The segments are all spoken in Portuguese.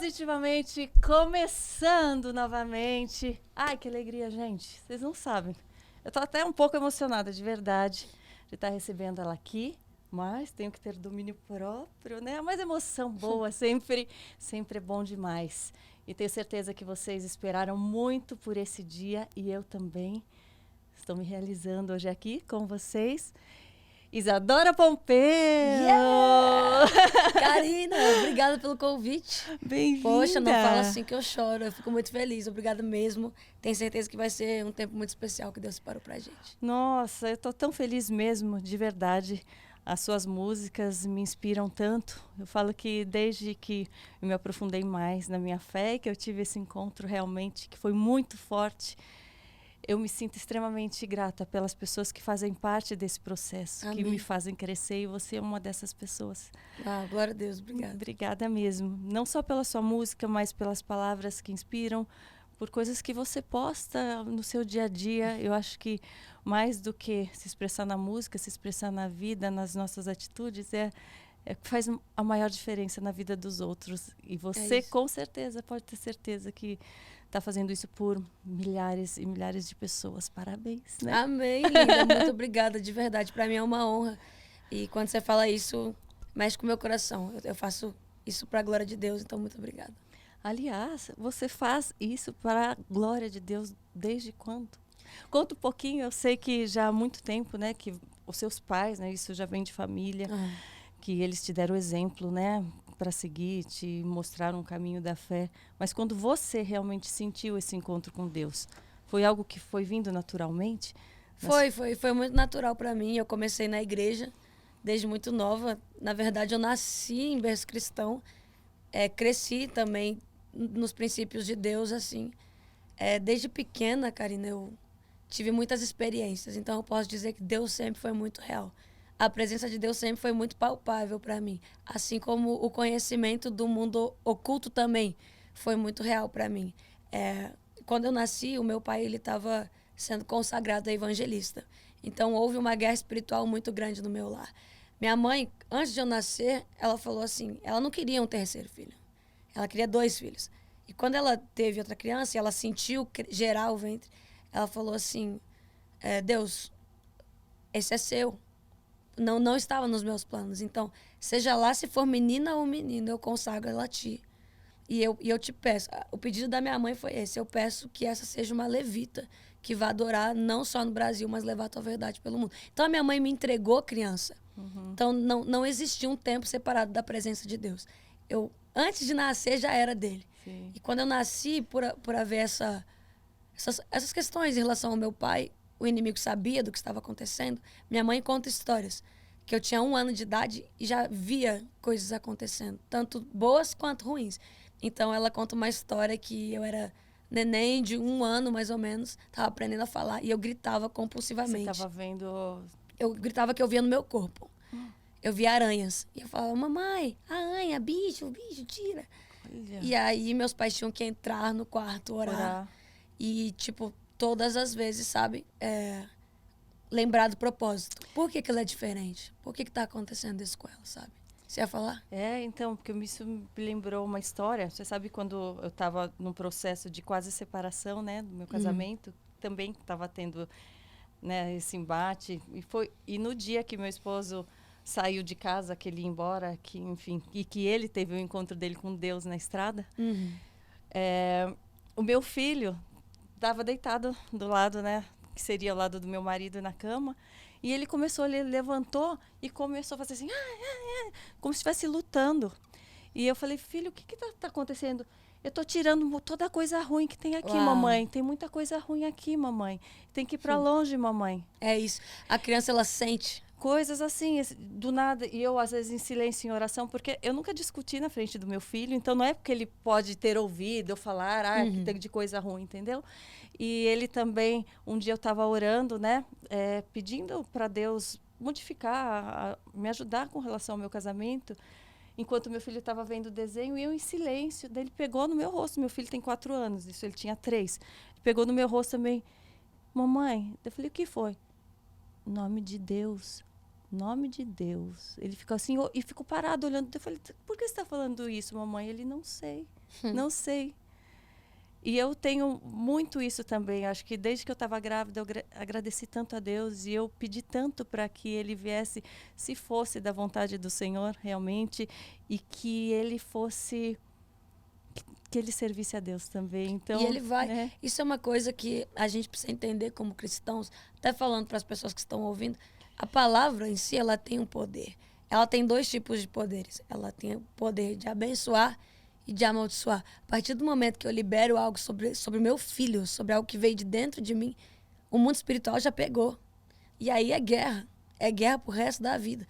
Positivamente começando novamente. Ai, que alegria, gente. Vocês não sabem. Eu tô até um pouco emocionada, de verdade, de estar recebendo ela aqui. Mas tenho que ter domínio próprio, né? Mas emoção boa sempre é bom demais. E tenho certeza que vocês esperaram muito por esse dia e eu também. Estou me realizando hoje aqui com vocês. Isadora Pompeu! Yeah! Karina, obrigada pelo convite. Bem-vinda! Poxa, não fala assim que eu choro. Eu fico muito feliz. Obrigada mesmo. Tenho certeza que vai ser um tempo muito especial que Deus separou pra gente. Nossa, eu tô tão feliz mesmo, de verdade. As suas músicas me inspiram tanto. Eu falo que desde que eu me aprofundei mais na minha fé e que eu tive esse encontro realmente que foi muito forte, eu me sinto extremamente grata pelas pessoas que fazem parte desse processo, Amém. que me fazem crescer, e você é uma dessas pessoas. Ah, glória a Deus, obrigada. Obrigada mesmo. Não só pela sua música, mas pelas palavras que inspiram, por coisas que você posta no seu dia a dia. Eu acho que mais do que se expressar na música, se expressar na vida, nas nossas atitudes, é que faz a maior diferença na vida dos outros. E você, com certeza, pode ter certeza que está fazendo isso por milhares e milhares de pessoas. Parabéns, né? Amém, linda. Muito obrigada, de verdade. Para mim é uma honra. E quando você fala isso, mexe com o meu coração. Eu faço isso para a glória de Deus, então muito obrigada. Aliás, você faz isso para a glória de Deus desde quando? Conta um pouquinho. Eu sei que já há muito tempo, né, que os seus pais, né, isso já vem de família, que eles te deram exemplo, né, para seguir, te mostraram um caminho da fé. Mas quando você realmente sentiu esse encontro com Deus, foi algo que foi vindo naturalmente? Foi muito natural para mim. Eu comecei na igreja desde muito nova. Na verdade, eu nasci em berço cristão. Cresci também nos princípios de Deus, assim. Desde pequena, Karina, eu tive muitas experiências. Então, eu posso dizer que Deus sempre foi muito real. A presença de Deus sempre foi muito palpável para mim. Assim como o conhecimento do mundo oculto também foi muito real para mim. Quando eu nasci, o meu pai ele estava sendo consagrado a evangelista. Então, houve uma guerra espiritual muito grande no meu lar. Minha mãe, antes de eu nascer, ela falou assim, ela não queria um terceiro filho. Ela queria 2 filhos. E quando ela teve outra criança, e ela sentiu gerar o ventre, ela falou assim, Deus, esse é seu. Não estava nos meus planos. Então, seja lá se for menina ou menino, eu consagro ela a ti. E eu te peço, o pedido da minha mãe foi esse, eu peço que essa seja uma levita, que vá adorar não só no Brasil, mas levar a tua verdade pelo mundo. Então, a minha mãe me entregou criança. Então, não existia um tempo separado da presença de Deus. Eu, antes de nascer, já era dele. Sim. E quando eu nasci, por haver essas questões em relação ao meu pai, o inimigo sabia do que estava acontecendo. Minha mãe conta histórias que eu tinha 1 ano de idade e já via coisas acontecendo, tanto boas quanto ruins. Então, ela conta uma história que eu era neném de 1 ano, mais ou menos, estava aprendendo a falar e eu gritava compulsivamente. Você estava vendo... Eu gritava que eu via no meu corpo. Eu via aranhas. E eu falava, mamãe, aranha, bicho, tira. Olha. E aí, meus pais tinham que entrar no quarto, orar. E, tipo, todas as vezes, sabe? Lembrar do propósito. Por que ela é diferente? Por que tá acontecendo isso com ela, sabe? Você ia falar? Então, porque isso me lembrou uma história. Você sabe quando eu estava num processo de quase separação, né, do meu casamento, também estava tendo, né, esse embate. E no dia que meu esposo saiu de casa, que ele ia embora, que, enfim, e que ele teve o encontro dele com Deus na estrada, o meu filho estava deitado do lado, né, que seria o lado do meu marido na cama, e ele levantou e começou a fazer assim, como se estivesse lutando. E eu falei, filho, o que tá acontecendo? Eu tô tirando toda a coisa ruim que tem aqui, mamãe. Tem muita coisa ruim aqui, mamãe. Tem que ir para longe, mamãe. É isso. A criança, ela sente. Coisas assim, do nada. E eu, às vezes, em silêncio, em oração, porque eu nunca discuti na frente do meu filho. Então, não é porque ele pode ter ouvido eu falar, que tem de coisa ruim, entendeu? E ele também, um dia eu estava orando, né? Pedindo para Deus modificar, me ajudar com relação ao meu casamento. Enquanto meu filho estava vendo o desenho, e eu em silêncio. Daí ele pegou no meu rosto. Meu filho tem 4 anos, isso ele tinha 3. Ele pegou no meu rosto também. Mamãe, eu falei, o que foi? Em nome de Deus, Nome de Deus. Ele ficou assim, e ficou parado olhando. Eu falei, por que você está falando isso, mamãe? Ele, não sei, não sei. E eu tenho muito isso também. Acho que desde que eu estava grávida, eu agradeci tanto a Deus e eu pedi tanto para que ele viesse, se fosse da vontade do Senhor, realmente, e que ele fosse, que ele servisse a Deus também. Então, E ele vai. né? Isso é uma coisa que a gente precisa entender como cristãos, até falando para as pessoas que estão ouvindo, a palavra em si, ela tem um poder. Ela tem dois tipos de poderes. Ela tem o poder de abençoar e de amaldiçoar. A partir do momento que eu libero algo sobre o meu filho, sobre algo que veio de dentro de mim, o mundo espiritual já pegou. E aí é guerra. É guerra pro resto da vida.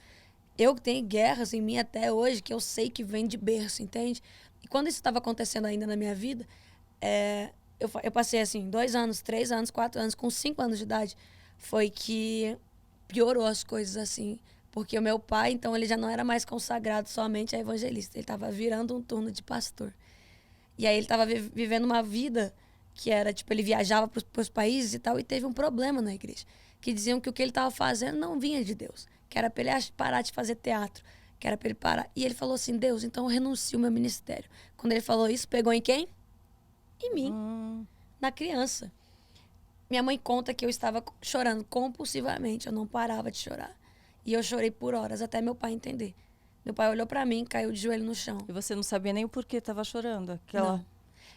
Eu tenho guerras em mim até hoje que eu sei que vem de berço, entende? E quando isso estava acontecendo ainda na minha vida, eu passei assim, 2 anos, 3 anos, 4 anos, com 5 anos de idade, foi que piorou as coisas assim. Porque o meu pai, então, ele já não era mais consagrado somente a evangelista. Ele estava virando um turno de pastor. E aí ele estava vivendo uma vida que era, tipo, ele viajava para os países e tal, e teve um problema na igreja. Que diziam que o que ele estava fazendo não vinha de Deus. Que era para ele parar de fazer teatro. Que era para ele parar. E ele falou assim, Deus, então eu renuncio ao meu ministério. Quando ele falou isso, pegou em quem? Em mim. Na criança. Minha mãe conta que eu estava chorando compulsivamente. Eu não parava de chorar. E eu chorei por horas, até meu pai entender. Meu pai olhou pra mim, caiu de joelho no chão. E você não sabia nem o porquê estava chorando? Aquela... Não.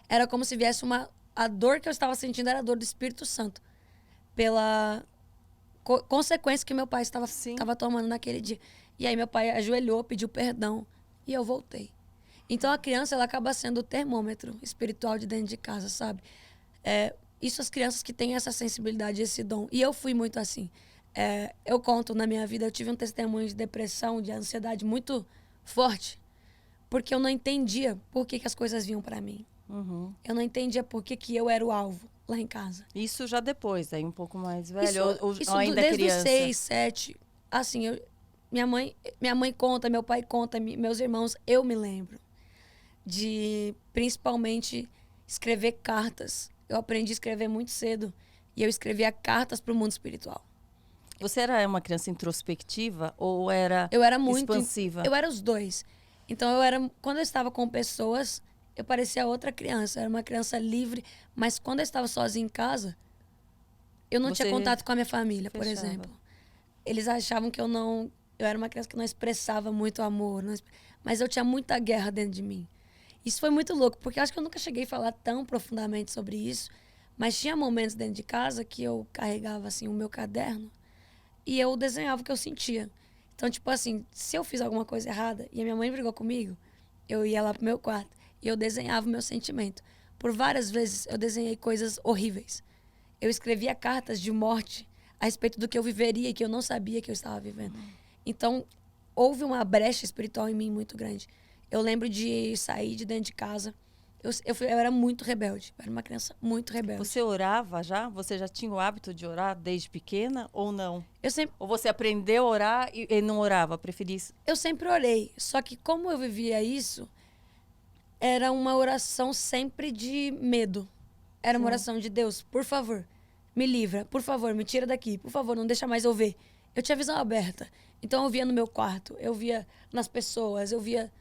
Era como se viesse uma... A dor que eu estava sentindo era a dor do Espírito Santo. Pela consequência que meu pai estava tomando naquele dia. E aí meu pai ajoelhou, pediu perdão. E eu voltei. Então a criança, ela acaba sendo o termômetro espiritual de dentro de casa, sabe? Isso as crianças que têm essa sensibilidade, esse dom. E eu fui muito assim. Eu conto na minha vida, eu tive um testemunho de depressão, de ansiedade muito forte, porque eu não entendia por que as coisas vinham para mim. Eu não entendia por que eu era o alvo lá em casa. Isso já depois, aí um pouco mais velho, Isso ou ainda desde criança? os 6, 7, assim, minha mãe conta, meu pai conta, meus irmãos, eu me lembro de, principalmente, escrever cartas. Eu aprendi a escrever muito cedo e eu escrevia cartas para o mundo espiritual. Você era uma criança introspectiva ou era muito expansiva? Eu era os dois. Então, quando eu estava com pessoas, eu parecia outra criança. Eu era uma criança livre, mas quando eu estava sozinha em casa, eu não tinha contato com a minha família, por exemplo. Eles achavam que eu era uma criança que não expressava muito amor, mas eu tinha muita guerra dentro de mim. Isso foi muito louco, porque eu acho que eu nunca cheguei a falar tão profundamente sobre isso, mas tinha momentos dentro de casa que eu carregava assim o meu caderno e eu desenhava o que eu sentia. Então, tipo assim, se eu fiz alguma coisa errada e a minha mãe brigou comigo, eu ia lá pro meu quarto e eu desenhava o meu sentimento. Por várias vezes eu desenhei coisas horríveis. Eu escrevia cartas de morte a respeito do que eu viveria e que eu não sabia que eu estava vivendo. Então, houve uma brecha espiritual em mim muito grande. Eu lembro de sair de dentro de casa. Eu era muito rebelde. Eu era uma criança muito rebelde. Você orava já? Você já tinha o hábito de orar desde pequena ou não? Ou você aprendeu a orar e não orava? Preferia isso? Eu sempre orei. Só que como eu vivia isso, era uma oração sempre de medo. Era uma oração de Deus, por favor, me livra. Por favor, me tira daqui. Por favor, não deixa mais eu ver. Eu tinha visão aberta. Então eu via no meu quarto, eu via nas pessoas, eu via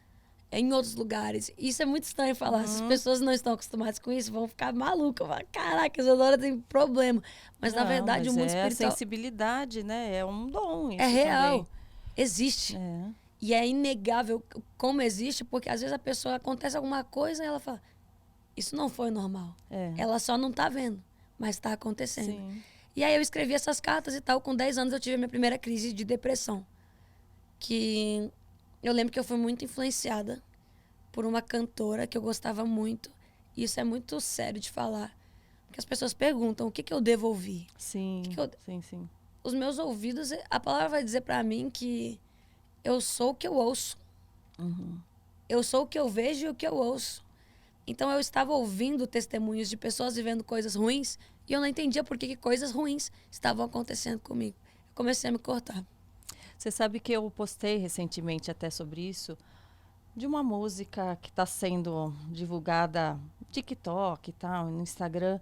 em outros lugares. Isso é muito estranho falar. Se as pessoas não estão acostumadas com isso, vão ficar malucas. Caraca, a Isadora tem problema. Mas, na verdade, o mundo espiritual... É sensibilidade, né? É um dom isso é real. também. Existe. E é inegável como existe, porque às vezes a pessoa acontece alguma coisa e ela fala, isso não foi normal. Ela só não tá vendo, mas tá acontecendo. Sim. E aí eu escrevi essas cartas e tal. Com 10 anos eu tive a minha primeira crise de depressão. Que... eu lembro que eu fui muito influenciada por uma cantora que eu gostava muito. E isso é muito sério de falar. Porque as pessoas perguntam, o que eu devo ouvir? Sim, sim. Os meus ouvidos, a palavra vai dizer pra mim que eu sou o que eu ouço. Eu sou o que eu vejo e o que eu ouço. Então eu estava ouvindo testemunhos de pessoas vivendo coisas ruins e eu não entendia por que coisas ruins estavam acontecendo comigo. Eu comecei a me cortar. Você sabe que eu postei recentemente até sobre isso, de uma música que está sendo divulgada no TikTok e tal, no Instagram,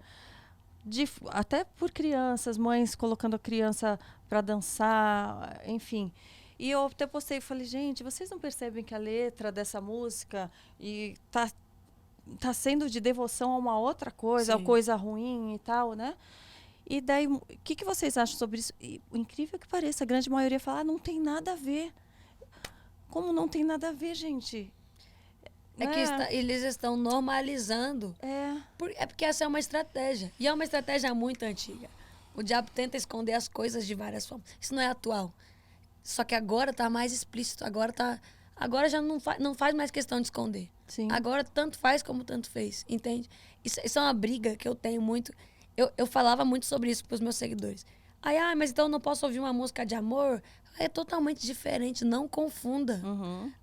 até por crianças, mães colocando a criança para dançar, enfim. E eu até postei e falei, gente, vocês não percebem que a letra dessa música tá sendo de devoção a uma outra coisa, a Sim. coisa ruim e tal, né? E daí, o que vocês acham sobre isso? E, o incrível que pareça, a grande maioria fala, não tem nada a ver. Como não tem nada a ver, gente? É que eles estão normalizando. É porque essa é uma estratégia. E é uma estratégia muito antiga. O diabo tenta esconder as coisas de várias formas. Isso não é atual. Só que agora tá mais explícito. Agora já não faz mais questão de esconder. Sim. Agora tanto faz como tanto fez. Entende? Isso é uma briga que eu tenho muito. Eu falava muito sobre isso pros meus seguidores. Aí, mas então eu não posso ouvir uma música de amor? É totalmente diferente. Não confunda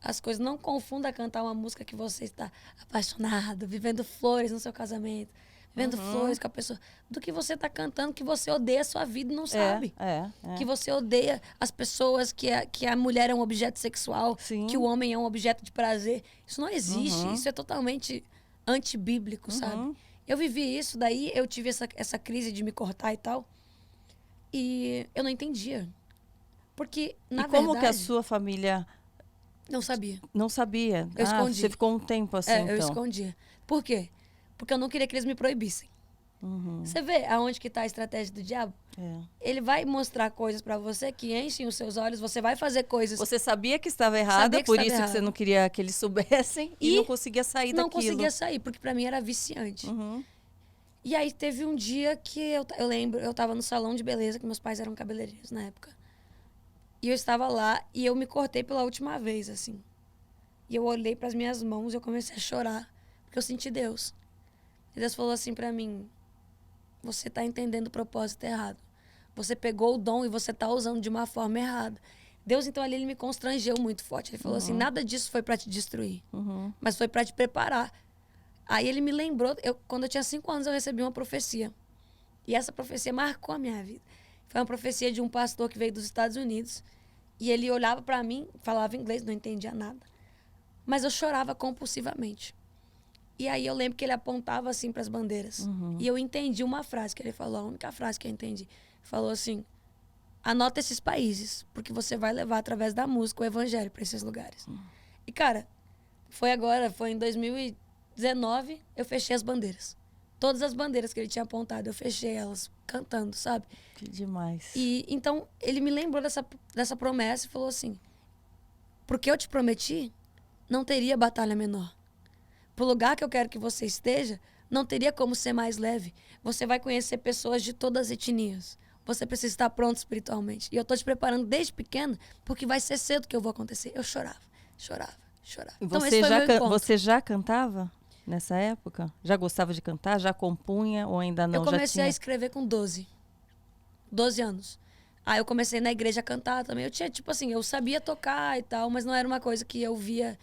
as coisas. Não confunda cantar uma música que você está apaixonado, vivendo flores no seu casamento, vivendo flores com a pessoa, do que você está cantando que você odeia a sua vida e não sabe. Que você odeia as pessoas, que a mulher é um objeto sexual, Sim. que o homem é um objeto de prazer. Isso não existe. Isso é totalmente antibíblico, sabe? Eu vivi isso, daí eu tive essa crise de me cortar e tal. E eu não entendia. Porque, na verdade... E como que a sua família... Não sabia. Não sabia? Eu escondi. Você ficou um tempo assim, então. Eu escondia. Por quê? Porque eu não queria que eles me proibissem. Você vê aonde que tá a estratégia do diabo? Ele vai mostrar coisas pra você que enchem os seus olhos, você vai fazer coisas... Você sabia que estava errada, por isso que você não queria que eles soubessem e não conseguia sair daquilo. Não conseguia sair, porque pra mim era viciante. E aí teve um dia que eu lembro, eu tava no salão de beleza, que meus pais eram cabeleireiros na época. E eu estava lá e eu me cortei pela última vez, assim. E eu olhei pras minhas mãos e eu comecei a chorar, porque eu senti Deus. E Deus falou assim pra mim, você tá entendendo o propósito errado. Você pegou o dom e você tá usando de uma forma errada. Deus, então, ali, ele me constrangeu muito forte. Ele falou assim, nada disso foi pra te destruir, mas foi pra te preparar. Aí ele me lembrou, quando eu tinha 5 anos, eu recebi uma profecia. E essa profecia marcou a minha vida. Foi uma profecia de um pastor que veio dos Estados Unidos. E ele olhava pra mim, falava inglês, não entendia nada. Mas eu chorava compulsivamente. E aí eu lembro que ele apontava assim pras bandeiras. E eu entendi uma frase que ele falou, a única frase que eu entendi. Falou assim, anota esses países, porque você vai levar através da música o evangelho pra esses lugares. E cara, foi em 2019, eu fechei as bandeiras. Todas as bandeiras que ele tinha apontado, eu fechei elas, cantando, sabe? Que demais. E então, ele me lembrou dessa promessa e falou assim, porque eu te prometi, não teria batalha menor. Pro lugar que eu quero que você esteja, não teria como ser mais leve. Você vai conhecer pessoas de todas as etnias. Você precisa estar pronto espiritualmente. E eu tô te preparando desde pequeno, porque vai ser cedo que eu vou acontecer. Eu chorava. Então, Você já cantava nessa época? Já gostava de cantar? Já compunha ou ainda não? Eu comecei a escrever com 12 anos. Aí eu comecei na igreja a cantar também. Eu tinha, tipo assim, eu sabia tocar e tal, mas não era uma coisa que eu via...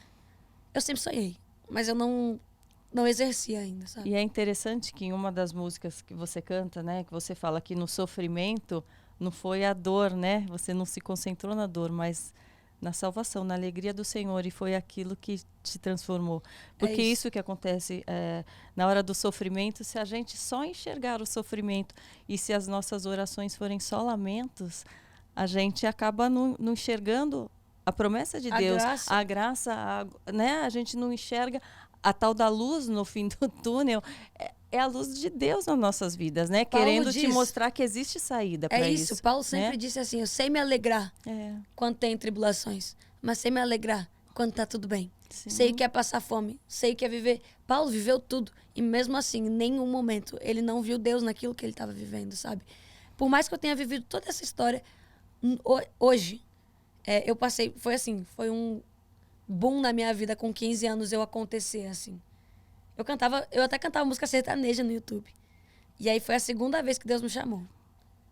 Eu sempre sonhei, mas eu não exercia ainda, sabe? E é interessante que em uma das músicas que você canta, né, que você fala que no sofrimento não foi a dor, né? Você não se concentrou na dor, mas na salvação, na alegria do Senhor, e foi aquilo que te transformou. Porque isso que acontece na hora do sofrimento, se a gente só enxergar o sofrimento e se as nossas orações forem só lamentos, a gente acaba não enxergando a promessa de Deus, a graça, né? A gente não enxerga a tal da luz no fim do túnel. É a luz de Deus nas nossas vidas, né? Paulo querendo te mostrar que existe saída para isso. É isso, Paulo sempre disse assim, eu sei me alegrar quando tem tribulações, mas sei me alegrar quando tá tudo bem. Sim. Sei que é passar fome, sei que é viver. Paulo viveu tudo, e mesmo assim, em nenhum momento, ele não viu Deus naquilo que ele estava vivendo, sabe? Por mais que eu tenha vivido toda essa história, hoje, eu passei, foi um boom na minha vida com 15 anos eu acontecer, assim. Eu até cantava música sertaneja no YouTube. E aí foi a segunda vez que Deus me chamou.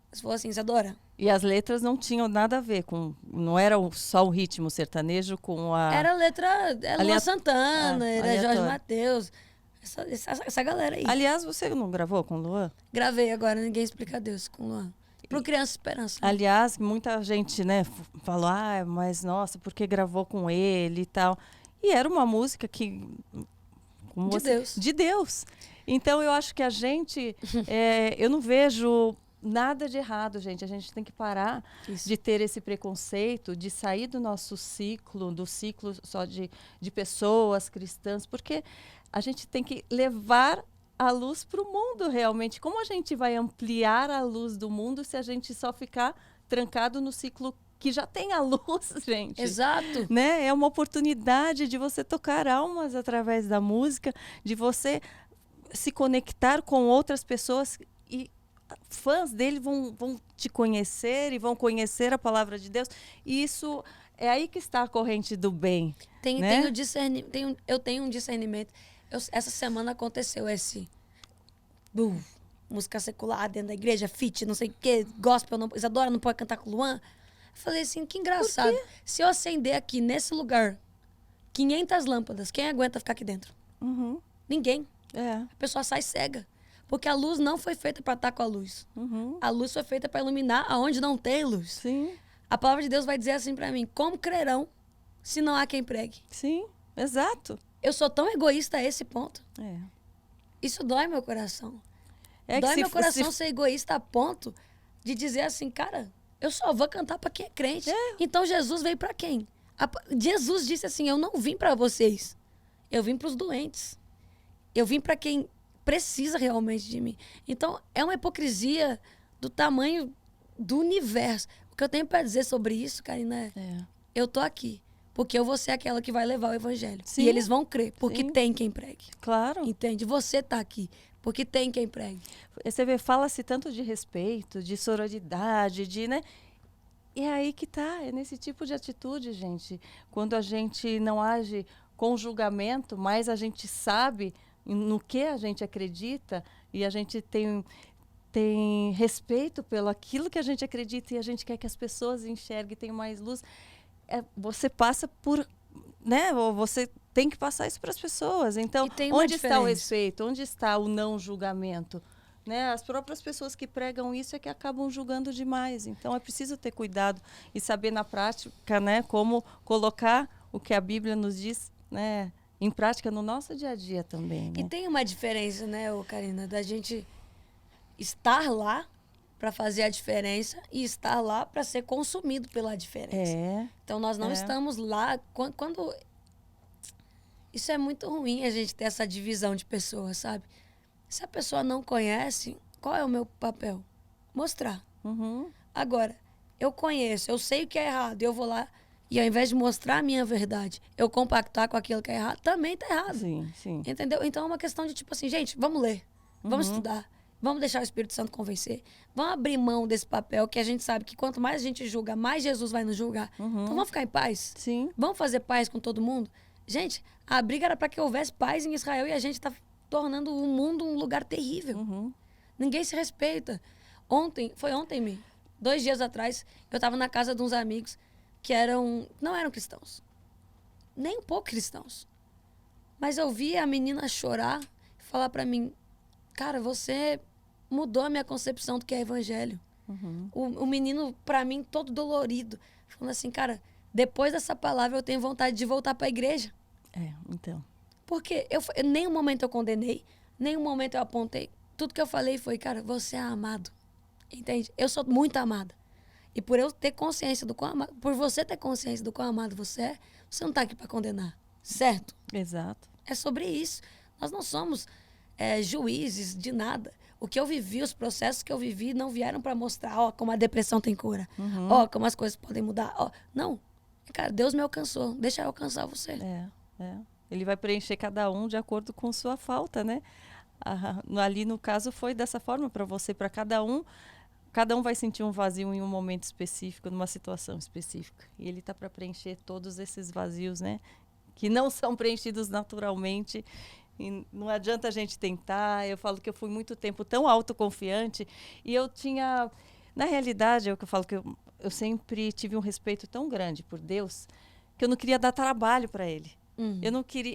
Ele falou assim, Isadora. E as letras não tinham nada a ver com... Não era só o ritmo sertanejo com a... Era letra... Luan Santana, era Jorge Mateus. Essa galera aí. Aliás, você não gravou com o Luan? Gravei agora, Ninguém Explica Deus, com o Luan. Pro Criança Esperança. Né? Aliás, muita gente, né, falou, mas nossa, porque gravou com ele e tal. E era uma música que... como De Deus. De Deus. Então, eu acho que a gente... eu não vejo nada de errado, gente. A gente tem que parar de ter esse preconceito, de sair do nosso ciclo, do ciclo só de pessoas cristãs, porque a gente tem que levar a luz para o mundo, realmente. Como a gente vai ampliar a luz do mundo se a gente só ficar trancado no ciclo que já tem a luz, gente? Exato. Né? É uma oportunidade de você tocar almas através da música, de você se conectar com outras pessoas e fãs dele vão te conhecer e vão conhecer a palavra de Deus. E isso é aí que está a corrente do bem. Né? Eu tenho um discernimento. Essa semana aconteceu esse música secular dentro da igreja, fit, não sei o quê, gospel, não, Isadora não pode cantar com o Luan. Eu falei assim, que engraçado. Se eu acender aqui, nesse lugar, 500 lâmpadas, quem aguenta ficar aqui dentro? Uhum. Ninguém. É. A pessoa sai cega. Porque a luz não foi feita para estar com a luz. Uhum. A luz foi feita para iluminar aonde não tem luz. Sim. A palavra de Deus vai dizer assim para mim, como crerão se não há quem pregue? Sim, exato. Eu sou tão egoísta a esse ponto. É. Isso dói meu coração. É dói meu coração ser egoísta a ponto de dizer assim, cara, eu só vou cantar para quem é crente. Então Jesus veio para quem? Jesus disse assim, eu não vim para vocês. Eu vim para os doentes. Eu vim para quem precisa realmente de mim. Então, é uma hipocrisia do tamanho do universo. O que eu tenho para dizer sobre isso, Karina, eu tô aqui porque eu vou ser aquela que vai levar o evangelho. Sim. E eles vão crer, porque Sim. tem quem pregue. Claro. Entende? Você tá aqui, porque tem quem pregue. Você vê, fala-se tanto de respeito, de sororidade, né? E é aí que tá, é nesse tipo de atitude, gente. Quando a gente não age com julgamento, mas a gente sabe no que a gente acredita e a gente tem respeito pelo aquilo que a gente acredita e a gente quer que as pessoas enxerguem, tenham mais luz. Você passa por, né? Você tem que passar isso para as pessoas. Então, onde está o respeito? Onde está o não julgamento? Né? As próprias pessoas que pregam isso é que acabam julgando demais. Então, é preciso ter cuidado e saber na prática, né, como colocar o que a Bíblia nos diz, né, em prática no nosso dia a dia também. Né? E tem uma diferença, né, Karina, da gente estar lá para fazer a diferença e estar lá para ser consumido pela diferença. Então, nós não estamos lá... Quando isso é muito ruim, a gente ter essa divisão de pessoas, sabe? Se a pessoa não conhece, qual é o meu papel? Mostrar. Uhum. Agora, eu conheço, eu sei o que é errado, eu vou lá e ao invés de mostrar a minha verdade, eu compactar com aquilo que é errado, também tá errado. Sim, sim. Entendeu? Então é uma questão de tipo assim, gente, vamos ler, vamos estudar, vamos deixar o Espírito Santo convencer, vamos abrir mão desse papel que a gente sabe que quanto mais a gente julga, mais Jesus vai nos julgar. Então vamos ficar em paz? Sim. Vamos fazer paz com todo mundo? Gente, a briga era para que houvesse paz em Israel e a gente tá tornando o mundo um lugar terrível. Ninguém se respeita. Foi ontem, 2 dias atrás, eu estava na casa de uns amigos que não eram cristãos. Nem um pouco cristãos. Mas eu vi a menina chorar e falar para mim, cara, você mudou a minha concepção do que é evangelho. O menino, para mim, todo dolorido, falando assim, cara, depois dessa palavra eu tenho vontade de voltar para a igreja. Então... Porque em nenhum momento eu condenei, nenhum momento eu apontei. Tudo que eu falei foi, cara, você é amado. Entende? Eu sou muito amada. E por eu ter consciência do quão amado, por você ter consciência do quão amado você não tá aqui para condenar. Certo? Exato. É sobre isso. Nós não somos juízes de nada. O que eu vivi, os processos que eu vivi não vieram para mostrar, como a depressão tem cura. Como as coisas podem mudar. Não. Cara, Deus me alcançou. Deixa eu alcançar você. Ele vai preencher cada um de acordo com sua falta, né? Ali, no caso, foi dessa forma para você, para cada um. Cada um vai sentir um vazio em um momento específico, numa situação específica. E ele está para preencher todos esses vazios, né? Que não são preenchidos naturalmente. E não adianta a gente tentar. Eu falo que eu fui muito tempo tão autoconfiante. E eu tinha... Na realidade, é o que eu falo, que eu sempre tive um respeito tão grande por Deus que eu não queria dar trabalho para ele.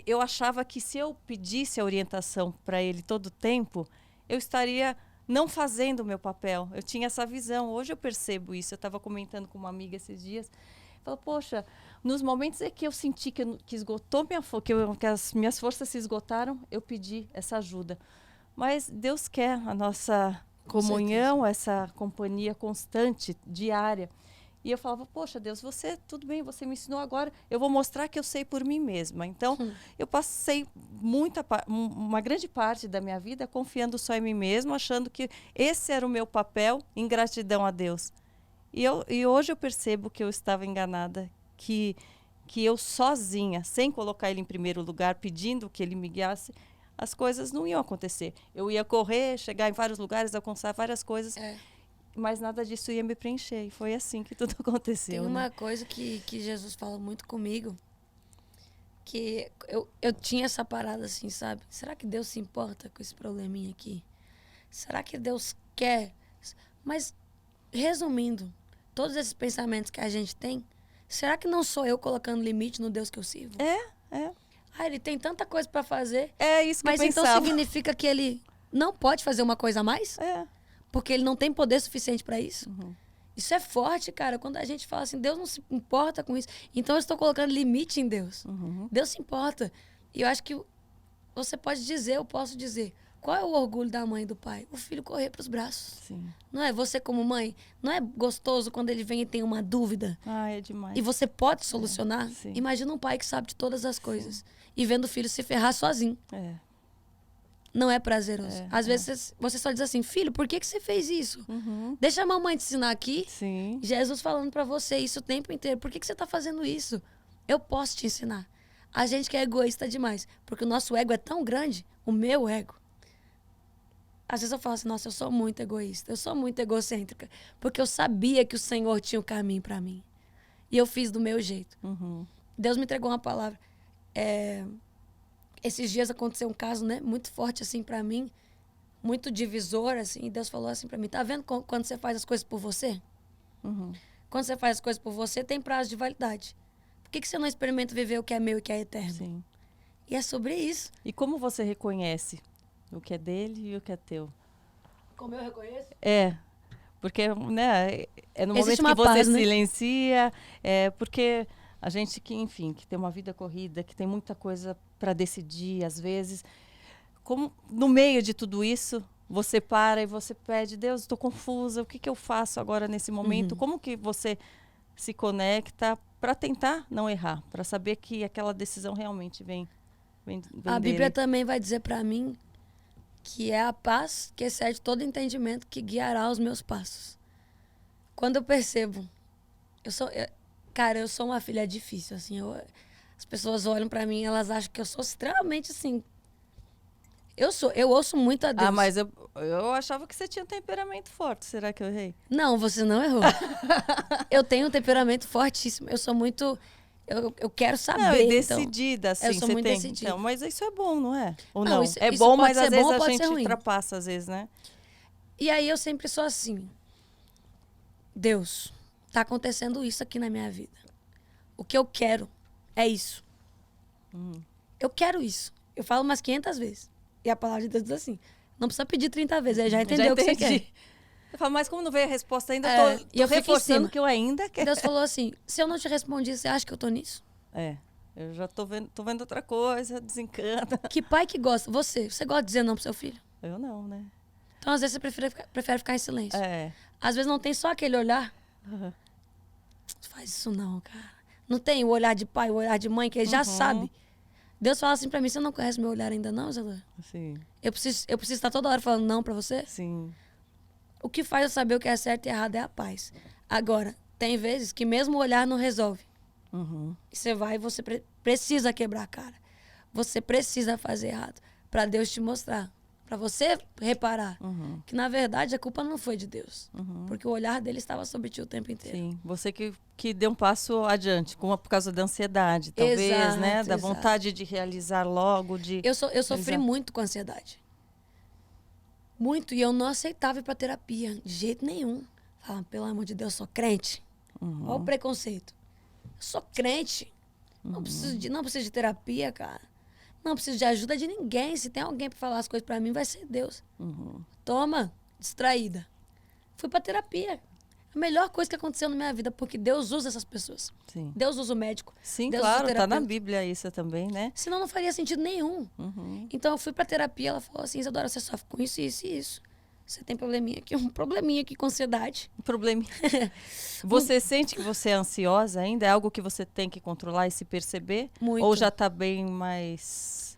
Eu achava que se eu pedisse a orientação para ele todo o tempo, eu estaria não fazendo o meu papel. Eu tinha essa visão. Hoje eu percebo isso. Eu estava comentando com uma amiga esses dias. Fala, poxa, nos momentos em que eu senti que esgotou que as minhas forças se esgotaram, eu pedi essa ajuda. Mas Deus quer a nossa comunhão, essa companhia constante, diária. E eu falava, poxa, Deus, tudo bem, você me ensinou agora, eu vou mostrar que eu sei por mim mesma. Então, eu passei uma grande parte da minha vida confiando só em mim mesma, achando que esse era o meu papel em gratidão a Deus. E hoje eu percebo que eu estava enganada, que eu sozinha, sem colocar ele em primeiro lugar, pedindo que ele me guiasse, as coisas não iam acontecer. Eu ia correr, chegar em vários lugares, alcançar várias coisas, mas nada disso ia me preencher. E foi assim que tudo aconteceu. Tem uma coisa que Jesus fala muito comigo, que eu tinha essa parada assim, sabe? Será que Deus se importa com esse probleminha aqui? Será que Deus quer? Mas, resumindo, todos esses pensamentos que a gente tem, será que não sou eu colocando limite no Deus que eu sirvo? É. Ele tem tanta coisa pra fazer. É isso que eu pensava. pensava. Então significa que ele não pode fazer uma coisa a mais? Porque ele não tem poder suficiente pra isso? Isso é forte, cara. Quando a gente fala assim, Deus não se importa com isso. Então eu estou colocando limite em Deus. Deus se importa. E eu acho que você pode dizer, eu posso dizer, qual é o orgulho da mãe e do pai? O filho correr pros braços. Sim. Não é? Você como mãe, não é gostoso quando ele vem e tem uma dúvida? É demais. E você pode solucionar? Imagina um pai que sabe de todas as coisas. E vendo o filho se ferrar sozinho. Não é prazeroso. Às vezes você só diz assim, filho, por que você fez isso? Deixa a mamãe te ensinar aqui. Sim. Jesus falando pra você isso o tempo inteiro. Por que você tá fazendo isso? Eu posso te ensinar. A gente que é egoísta demais. Porque o nosso ego é tão grande, o meu ego. Às vezes eu falo assim, nossa, eu sou muito egoísta. Eu sou muito egocêntrica. Porque eu sabia que o Senhor tinha um caminho pra mim. E eu fiz do meu jeito. Deus me entregou uma palavra. Esses dias aconteceu um caso, né, muito forte assim pra mim, muito divisor assim, e Deus falou assim pra mim, tá vendo quando você faz as coisas por você? Quando você faz as coisas por você, tem prazo de validade. Por que você não experimenta viver o que é meu e que é eterno? Sim. E é sobre isso. E como você reconhece o que é dele e o que é teu? Como eu reconheço? Porque, né, é no Existe momento que uma você paz, né? silencia, porque a gente que, enfim, que tem uma vida corrida, que tem muita coisa para decidir, às vezes, como no meio de tudo isso, você para e você pede, Deus, estou confusa, o que eu faço agora nesse momento? Como que você se conecta para tentar não errar, para saber que aquela decisão realmente vem A Bíblia dele? também vai dizer pra mim que é a paz que excede todo entendimento que guiará os meus passos. Quando eu percebo, cara, eu sou uma filha difícil, assim, as pessoas olham pra mim, elas acham que eu sou extremamente assim. Eu ouço muito a Deus. Mas eu achava que você tinha um temperamento forte. Será que eu errei? Não, você não errou. Eu tenho um temperamento fortíssimo. Eu sou muito. Eu quero saber. Não, e então, decidida, assim, eu sou você muito tem. decidida. Então, mas isso é bom, não é? Ou Não, não? isso É bom, pode mas ser às vezes bom, a pode gente ser ruim. ultrapassa, às vezes, né? E aí eu sempre sou assim. Deus, tá acontecendo isso aqui na minha vida. O que eu quero é isso. Eu quero isso. Eu falo umas 500 vezes. E a palavra de Deus diz assim, não precisa pedir 30 vezes, ele já entendeu o que você quer. Eu falo, mas como não veio a resposta ainda, eu tô E eu fico em reforçando cima. que eu ainda quero. Deus falou assim, se eu não te respondi, você acha que eu tô nisso? Eu já tô vendo outra coisa, desencanta. Que pai que gosta? Você gosta de dizer não pro seu filho? Eu não, né? Então, às vezes, você prefere ficar em silêncio. Às vezes não tem só aquele olhar. Não faz isso não, cara. Não tem o olhar de pai, o olhar de mãe, que ele já sabe. Deus fala assim pra mim, você não conhece meu olhar ainda não, Isadora? Sim. Eu preciso estar toda hora falando não pra você? Sim. O que faz eu saber o que é certo e errado é a paz. Agora, tem vezes que mesmo o olhar não resolve. E você vai e você precisa quebrar a cara. Você precisa fazer errado pra Deus te mostrar. Pra você reparar que, na verdade, a culpa não foi de Deus. Porque o olhar dele estava sobre ti o tempo inteiro. Sim, você que deu um passo adiante, por causa da ansiedade, talvez, Exato, né? Da exato. vontade de realizar logo, de... Eu sofri muito com ansiedade. Muito. E eu não aceitava ir pra terapia, de jeito nenhum. Falava, pelo amor de Deus, eu sou crente. Olha o preconceito. Eu sou crente. Não preciso de terapia, cara. Não preciso de ajuda de ninguém. Se tem alguém pra falar as coisas pra mim, vai ser Deus. Toma, distraída. Fui pra terapia. A melhor coisa que aconteceu na minha vida, porque Deus usa essas pessoas. Sim. Deus usa o médico. Sim, Deus usa o claro, tá na terapeuta. Bíblia isso também, né? Senão não faria sentido nenhum. Uhum. Então eu fui pra terapia, ela falou assim, Isadora, você sofre com isso, isso e isso. Você tem um probleminha aqui com ansiedade. Um problema. Você sente que você é ansiosa ainda? É algo que você tem que controlar e se perceber? Muito. Ou já tá bem mais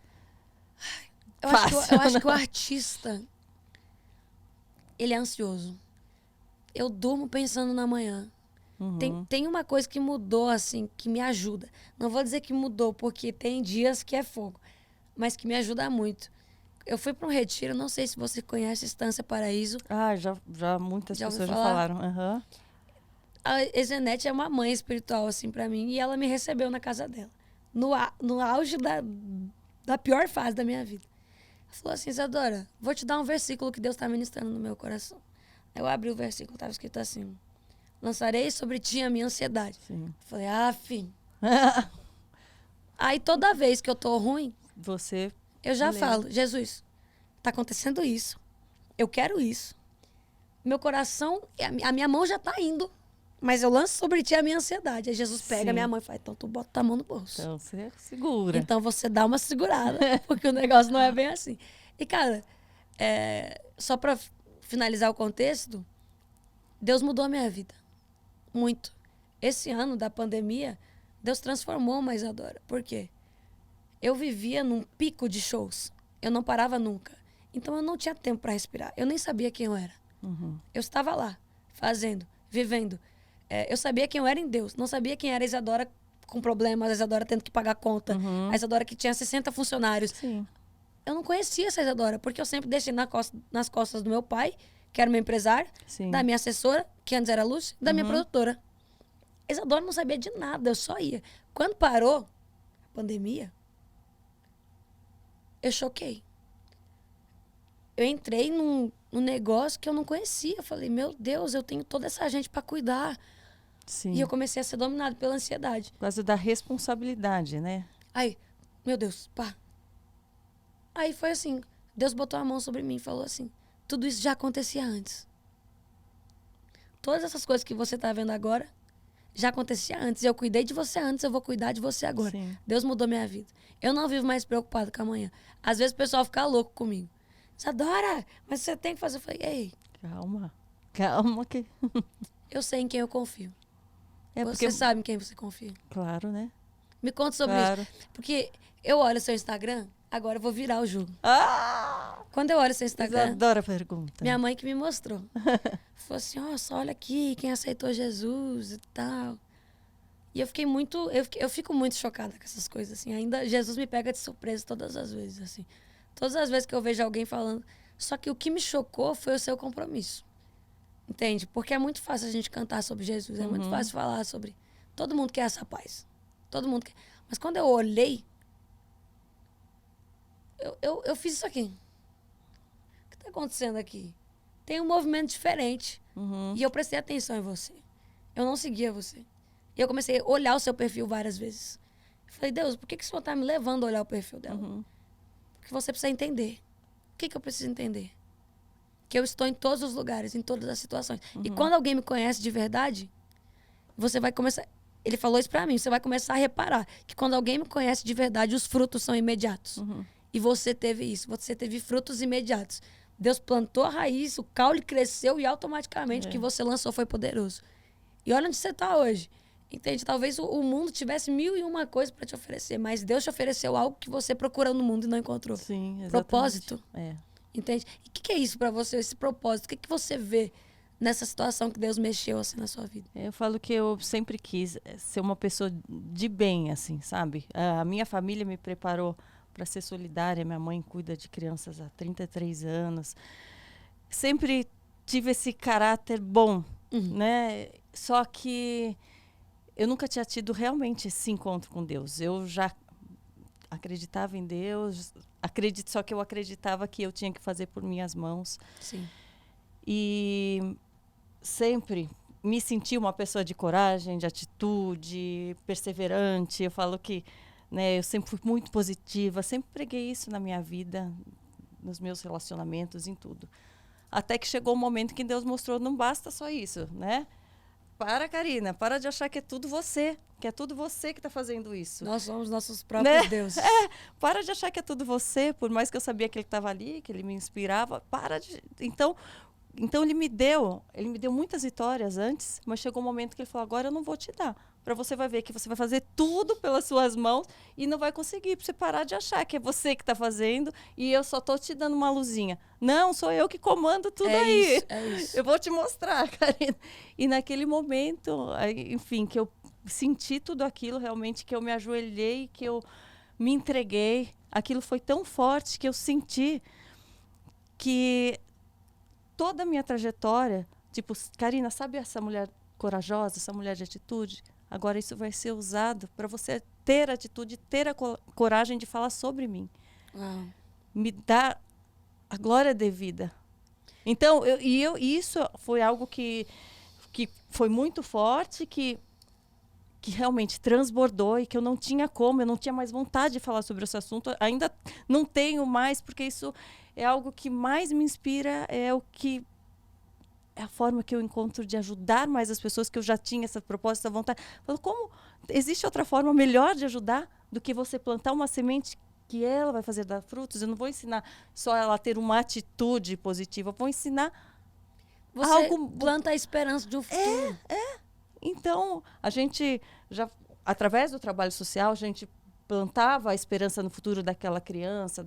Eu fácil? acho que o artista, ele é ansioso. Eu durmo pensando na manhã. Uhum. Tem uma coisa que mudou, assim, que me ajuda. Não vou dizer que mudou, porque tem dias que é fogo, mas que me ajuda muito. Eu fui para um retiro, não sei se você conhece Estância Paraíso. Ah, já muitas Já ouviu pessoas já falar? falaram. Aham. A Ezenete é uma mãe espiritual, assim, para mim, e ela me recebeu na casa dela. No auge da pior fase da minha vida. Ela falou assim, Isadora, vou te dar um versículo que Deus está ministrando no meu coração. Eu abri o versículo, estava escrito assim, lançarei sobre ti a minha ansiedade. Sim. Eu falei, fim. Aí toda vez que eu tô ruim, Você. eu já Beleza. falo, Jesus, tá acontecendo isso. Eu quero isso. Meu coração, a minha mão já tá indo. Mas eu lanço sobre ti a minha ansiedade. Aí Jesus pega Sim. a minha mão e fala, então tu bota a mão no bolso. Então você segura. Então você dá uma segurada, porque o negócio não é bem assim. E, cara, só pra finalizar o contexto, Deus mudou a minha vida. Muito. Esse ano da pandemia, Deus transformou uma Isadora. Por quê? Eu vivia num pico de shows. Eu não parava nunca. Então eu não tinha tempo para respirar. Eu nem sabia quem eu era. Uhum. Eu estava lá, fazendo, vivendo. Eu sabia quem eu era em Deus. Não sabia quem era a Isadora com problemas, a Isadora tendo que pagar conta, a Isadora que tinha 60 funcionários. Sim. Eu não conhecia essa Isadora, porque eu sempre deixei nas costas do meu pai, que era meu empresário, Sim. da minha assessora, que antes era a Lúcia, da minha produtora. A Isadora não sabia de nada, eu só ia. Quando parou a pandemia, eu choquei. Eu entrei num negócio que eu não conhecia. Eu falei, meu Deus, eu tenho toda essa gente para cuidar. Sim. E eu comecei a ser dominado pela ansiedade. Por causa da responsabilidade, né? Aí, meu Deus, pá. Aí foi assim, Deus botou a mão sobre mim e falou assim, tudo isso já acontecia antes. Todas essas coisas que você tá vendo agora, já acontecia antes. Eu cuidei de você antes, eu vou cuidar de você agora. Sim. Deus mudou minha vida. Eu não vivo mais preocupado com amanhã. Às vezes o pessoal fica louco comigo. Isadora, mas você tem que fazer. Eu falei, ei, Calma. Calma que... eu sei em quem eu confio. É Você porque... sabe em quem você confia. Claro, né? Me conta sobre Claro. isso. Porque eu olho seu Instagram, agora eu vou virar o jogo. Ah! Quando eu olho seu Instagram, Adoro a pergunta. minha mãe que me mostrou. Falou assim, só olha aqui, quem aceitou Jesus e tal. E eu fiquei muito, eu fico muito chocada com essas coisas, assim. Ainda Jesus me pega de surpresa todas as vezes, assim. Todas as vezes que eu vejo alguém falando. Só que o que me chocou foi o seu compromisso. Entende? Porque é muito fácil a gente cantar sobre Jesus. É muito fácil falar sobre... Todo mundo quer essa paz. Todo mundo quer. Mas quando eu olhei, eu fiz isso aqui. O que está acontecendo aqui? Tem um movimento diferente. E eu prestei atenção em você. Eu não seguia você. E eu comecei a olhar o seu perfil várias vezes. Eu falei, Deus, por que o Senhor está me levando a olhar o perfil dela? Porque você precisa entender. O que eu preciso entender? Que eu estou em todos os lugares, em todas as situações. E quando alguém me conhece de verdade, você vai começar... Ele falou isso pra mim. Você vai começar a reparar que quando alguém me conhece de verdade, os frutos são imediatos. E você teve isso. Você teve frutos imediatos. Deus plantou a raiz, o caule cresceu e automaticamente o que você lançou foi poderoso. E olha onde você está hoje. Entende? Talvez o mundo tivesse 1001 coisas para te oferecer, mas Deus te ofereceu algo que você procurou no mundo e não encontrou. Sim, exatamente. Propósito. É. Entende? E o que é isso para você, esse propósito? O que você vê nessa situação que Deus mexeu assim na sua vida? Eu falo que eu sempre quis ser uma pessoa de bem, assim, sabe? A minha família me preparou para ser solidária. Minha mãe cuida de crianças há 33 anos. Sempre tive esse caráter bom, né? Só que eu nunca tinha tido realmente esse encontro com Deus. Eu já acreditava em Deus, só que eu acreditava que eu tinha que fazer por minhas mãos. Sim. E sempre me senti uma pessoa de coragem, de atitude, perseverante. Eu falo que, né, eu sempre fui muito positiva, sempre preguei isso na minha vida, nos meus relacionamentos, em tudo. Até que chegou um momento que Deus mostrou, não basta só isso, né? para, Karina, para de achar que é tudo você, que é tudo você que está fazendo isso. Nós somos nossos próprios deuses. Para de achar que é tudo você, por mais que eu sabia que ele estava ali, que ele me inspirava, para de... Então ele me deu muitas vitórias antes, mas chegou um momento que ele falou, agora eu não vou te dar. Para você vai ver que você vai fazer tudo pelas suas mãos e não vai conseguir, para você parar de achar que é você que está fazendo e eu só estou te dando uma luzinha. Não, sou eu que comando tudo aí. Isso, é isso. Eu vou te mostrar, Karina. E naquele momento, enfim, que eu senti tudo aquilo realmente, que eu me ajoelhei, que eu me entreguei. Aquilo foi tão forte que eu senti que toda a minha trajetória, tipo, Karina, sabe essa mulher corajosa, essa mulher de atitude? Agora isso vai ser usado para você ter atitude, ter a coragem de falar sobre mim. Uau. Me dá a glória devida. Então, isso foi algo que foi muito forte, que realmente transbordou e que eu não tinha como, eu não tinha mais vontade de falar sobre esse assunto. Ainda não tenho mais, porque isso é algo que mais me inspira, é a forma que eu encontro de ajudar mais as pessoas, que eu já tinha essa proposta, essa vontade. Falo, como existe outra forma melhor de ajudar do que você plantar uma semente que ela vai fazer dar frutos? Eu não vou ensinar só ela a ter uma atitude positiva, eu vou ensinar Você algo... planta a esperança de um futuro. Então, a gente já, através do trabalho social, a gente plantava a esperança no futuro daquela criança,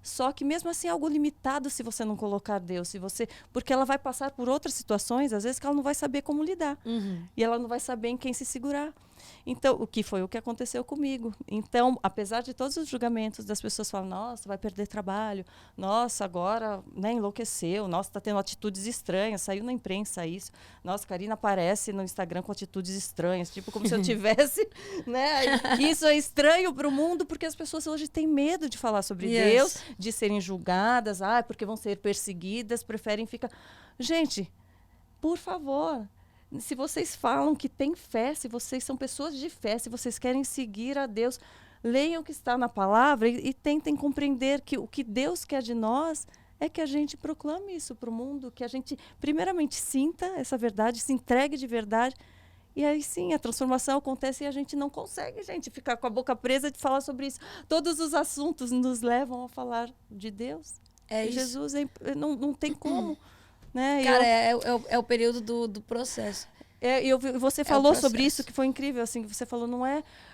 só que mesmo assim é algo limitado se você não colocar Deus, porque ela vai passar por outras situações, às vezes que ela não vai saber como lidar. E ela não vai saber em quem se segurar. Então, o que aconteceu comigo. Então, apesar de todos os julgamentos das pessoas falam, nossa, vai perder trabalho, nossa, agora, né, enlouqueceu, nossa, está tendo atitudes estranhas, saiu na imprensa isso, nossa, Karina aparece no Instagram com atitudes estranhas, tipo como se eu tivesse, né, isso é estranho para o mundo, porque as pessoas hoje têm medo de falar sobre Deus, de serem julgadas, porque vão ser perseguidas, preferem ficar... Gente, por favor... Se vocês falam que têm fé, se vocês são pessoas de fé, se vocês querem seguir a Deus, leiam o que está na palavra e tentem compreender que o que Deus quer de nós é que a gente proclame isso para o mundo, que a gente primeiramente sinta essa verdade, se entregue de verdade, e aí sim a transformação acontece e a gente não consegue, gente, ficar com a boca presa de falar sobre isso. Todos os assuntos nos levam a falar de Deus. Isso. Jesus, não tem como. Né? Cara, é o período do processo. Você falou sobre isso, que foi incrível, assim, você falou,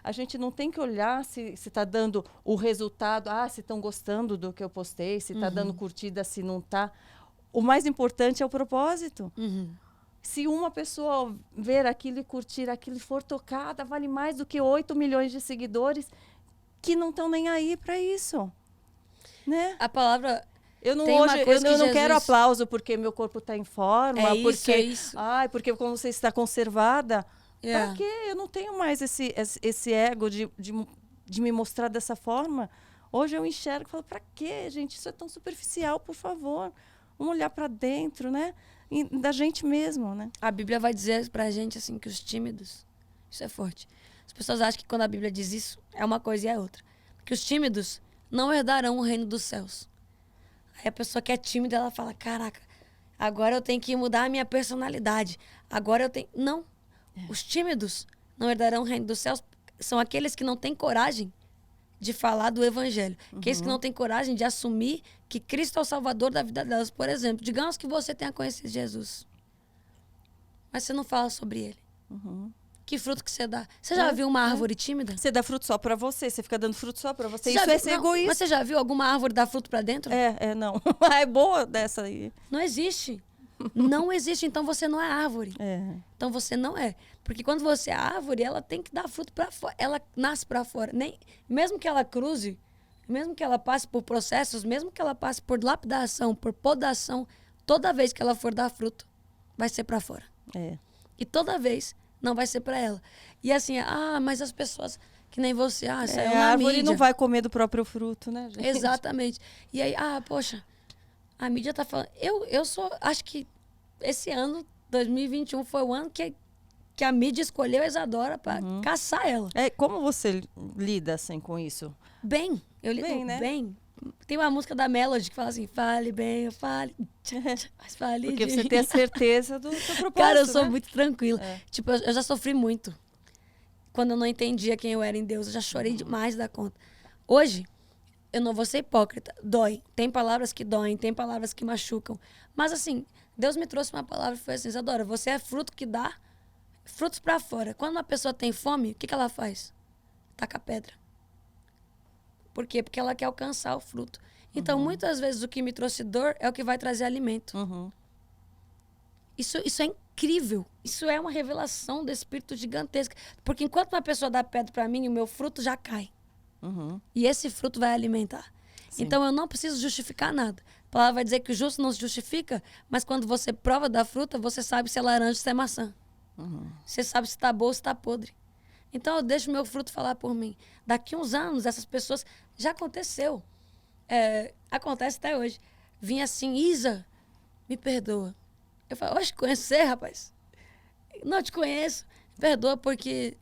a gente não tem que olhar se está dando o resultado, se estão gostando do que eu postei, se está dando curtida, se não está. O mais importante é o propósito. Se uma pessoa ver aquilo e curtir aquilo e for tocada, vale mais do que 8 milhões de seguidores que não estão nem aí para isso. Né? A palavra... Eu não quero aplauso porque meu corpo está em forma, porque como você está conservada. Para quê? Eu não tenho mais esse ego de me mostrar dessa forma. Hoje eu enxergo e falo, para quê, gente? Isso é tão superficial, por favor. Vamos olhar para dentro, né? Da gente mesmo, né? A Bíblia vai dizer pra gente assim que os tímidos, isso é forte. As pessoas acham que quando a Bíblia diz isso, é uma coisa e é outra. Que os tímidos não herdarão o reino dos céus. Aí a pessoa que é tímida, ela fala, caraca, agora eu tenho que mudar a minha personalidade. Agora eu tenho... Não. Os tímidos não herdarão o reino dos céus. São aqueles que não têm coragem de falar do evangelho. Aqueles que não têm coragem de assumir que Cristo é o Salvador da vida delas. Por exemplo, digamos que você tenha conhecido Jesus. Mas você não fala sobre ele. Que fruto que você dá? Você já viu uma árvore tímida? Você dá fruto só pra você. Você fica dando fruto só pra você. Isso é ser egoísta. Mas você já viu alguma árvore dar fruto pra dentro? Não. É boa dessa aí. Não existe. Não existe. Então você não é árvore. Então você não é. Porque quando você é árvore, ela tem que dar fruto pra fora. Ela nasce pra fora. Mesmo que ela cruze, mesmo que ela passe por processos, mesmo que ela passe por lapidação, por podação, toda vez que ela for dar fruto, vai ser pra fora. E toda vez... não vai ser pra ela. E assim, mas as pessoas que nem você, saiu na a árvore mídia. não vai comer do próprio fruto, né, gente? Exatamente. E aí, poxa, a mídia tá falando... acho que esse ano, 2021, foi o ano que a mídia escolheu a Isadora pra caçar ela. Como você lida, assim, com isso? Bem, eu lido bem, né? bem. Tem uma música da Melody que fala assim, fale bem, eu fale, mas fale Porque de você mim. tem a certeza do seu propósito, Cara, eu sou né? muito tranquila. É. Tipo, eu já sofri muito. Quando eu não entendia quem eu era em Deus, eu já chorei demais da conta. Hoje, eu não vou ser hipócrita. Dói. Tem palavras que doem, tem palavras que machucam. Mas assim, Deus me trouxe uma palavra e foi assim, Isadora, você é fruto que dá frutos pra fora. Quando uma pessoa tem fome, o que ela faz? Taca pedra. Por quê? Porque ela quer alcançar o fruto. Então, muitas vezes, o que me trouxe dor é o que vai trazer alimento. Uhum. Isso é incrível. Isso é uma revelação do Espírito gigantesca. Porque enquanto uma pessoa dá pedra pra mim, o meu fruto já cai. Uhum. E esse fruto vai alimentar. Sim. Então, eu não preciso justificar nada. A palavra vai dizer que o justo não se justifica, mas quando você prova da fruta, você sabe se é laranja ou se é maçã. Você sabe se está boa ou se está podre. Então, eu deixo o meu fruto falar por mim. Daqui uns anos, essas pessoas... Já aconteceu. Acontece até hoje. Vinha assim, Isa, me perdoa. Eu falo, oxe, conhecer, rapaz? Não te conheço. Perdoa porque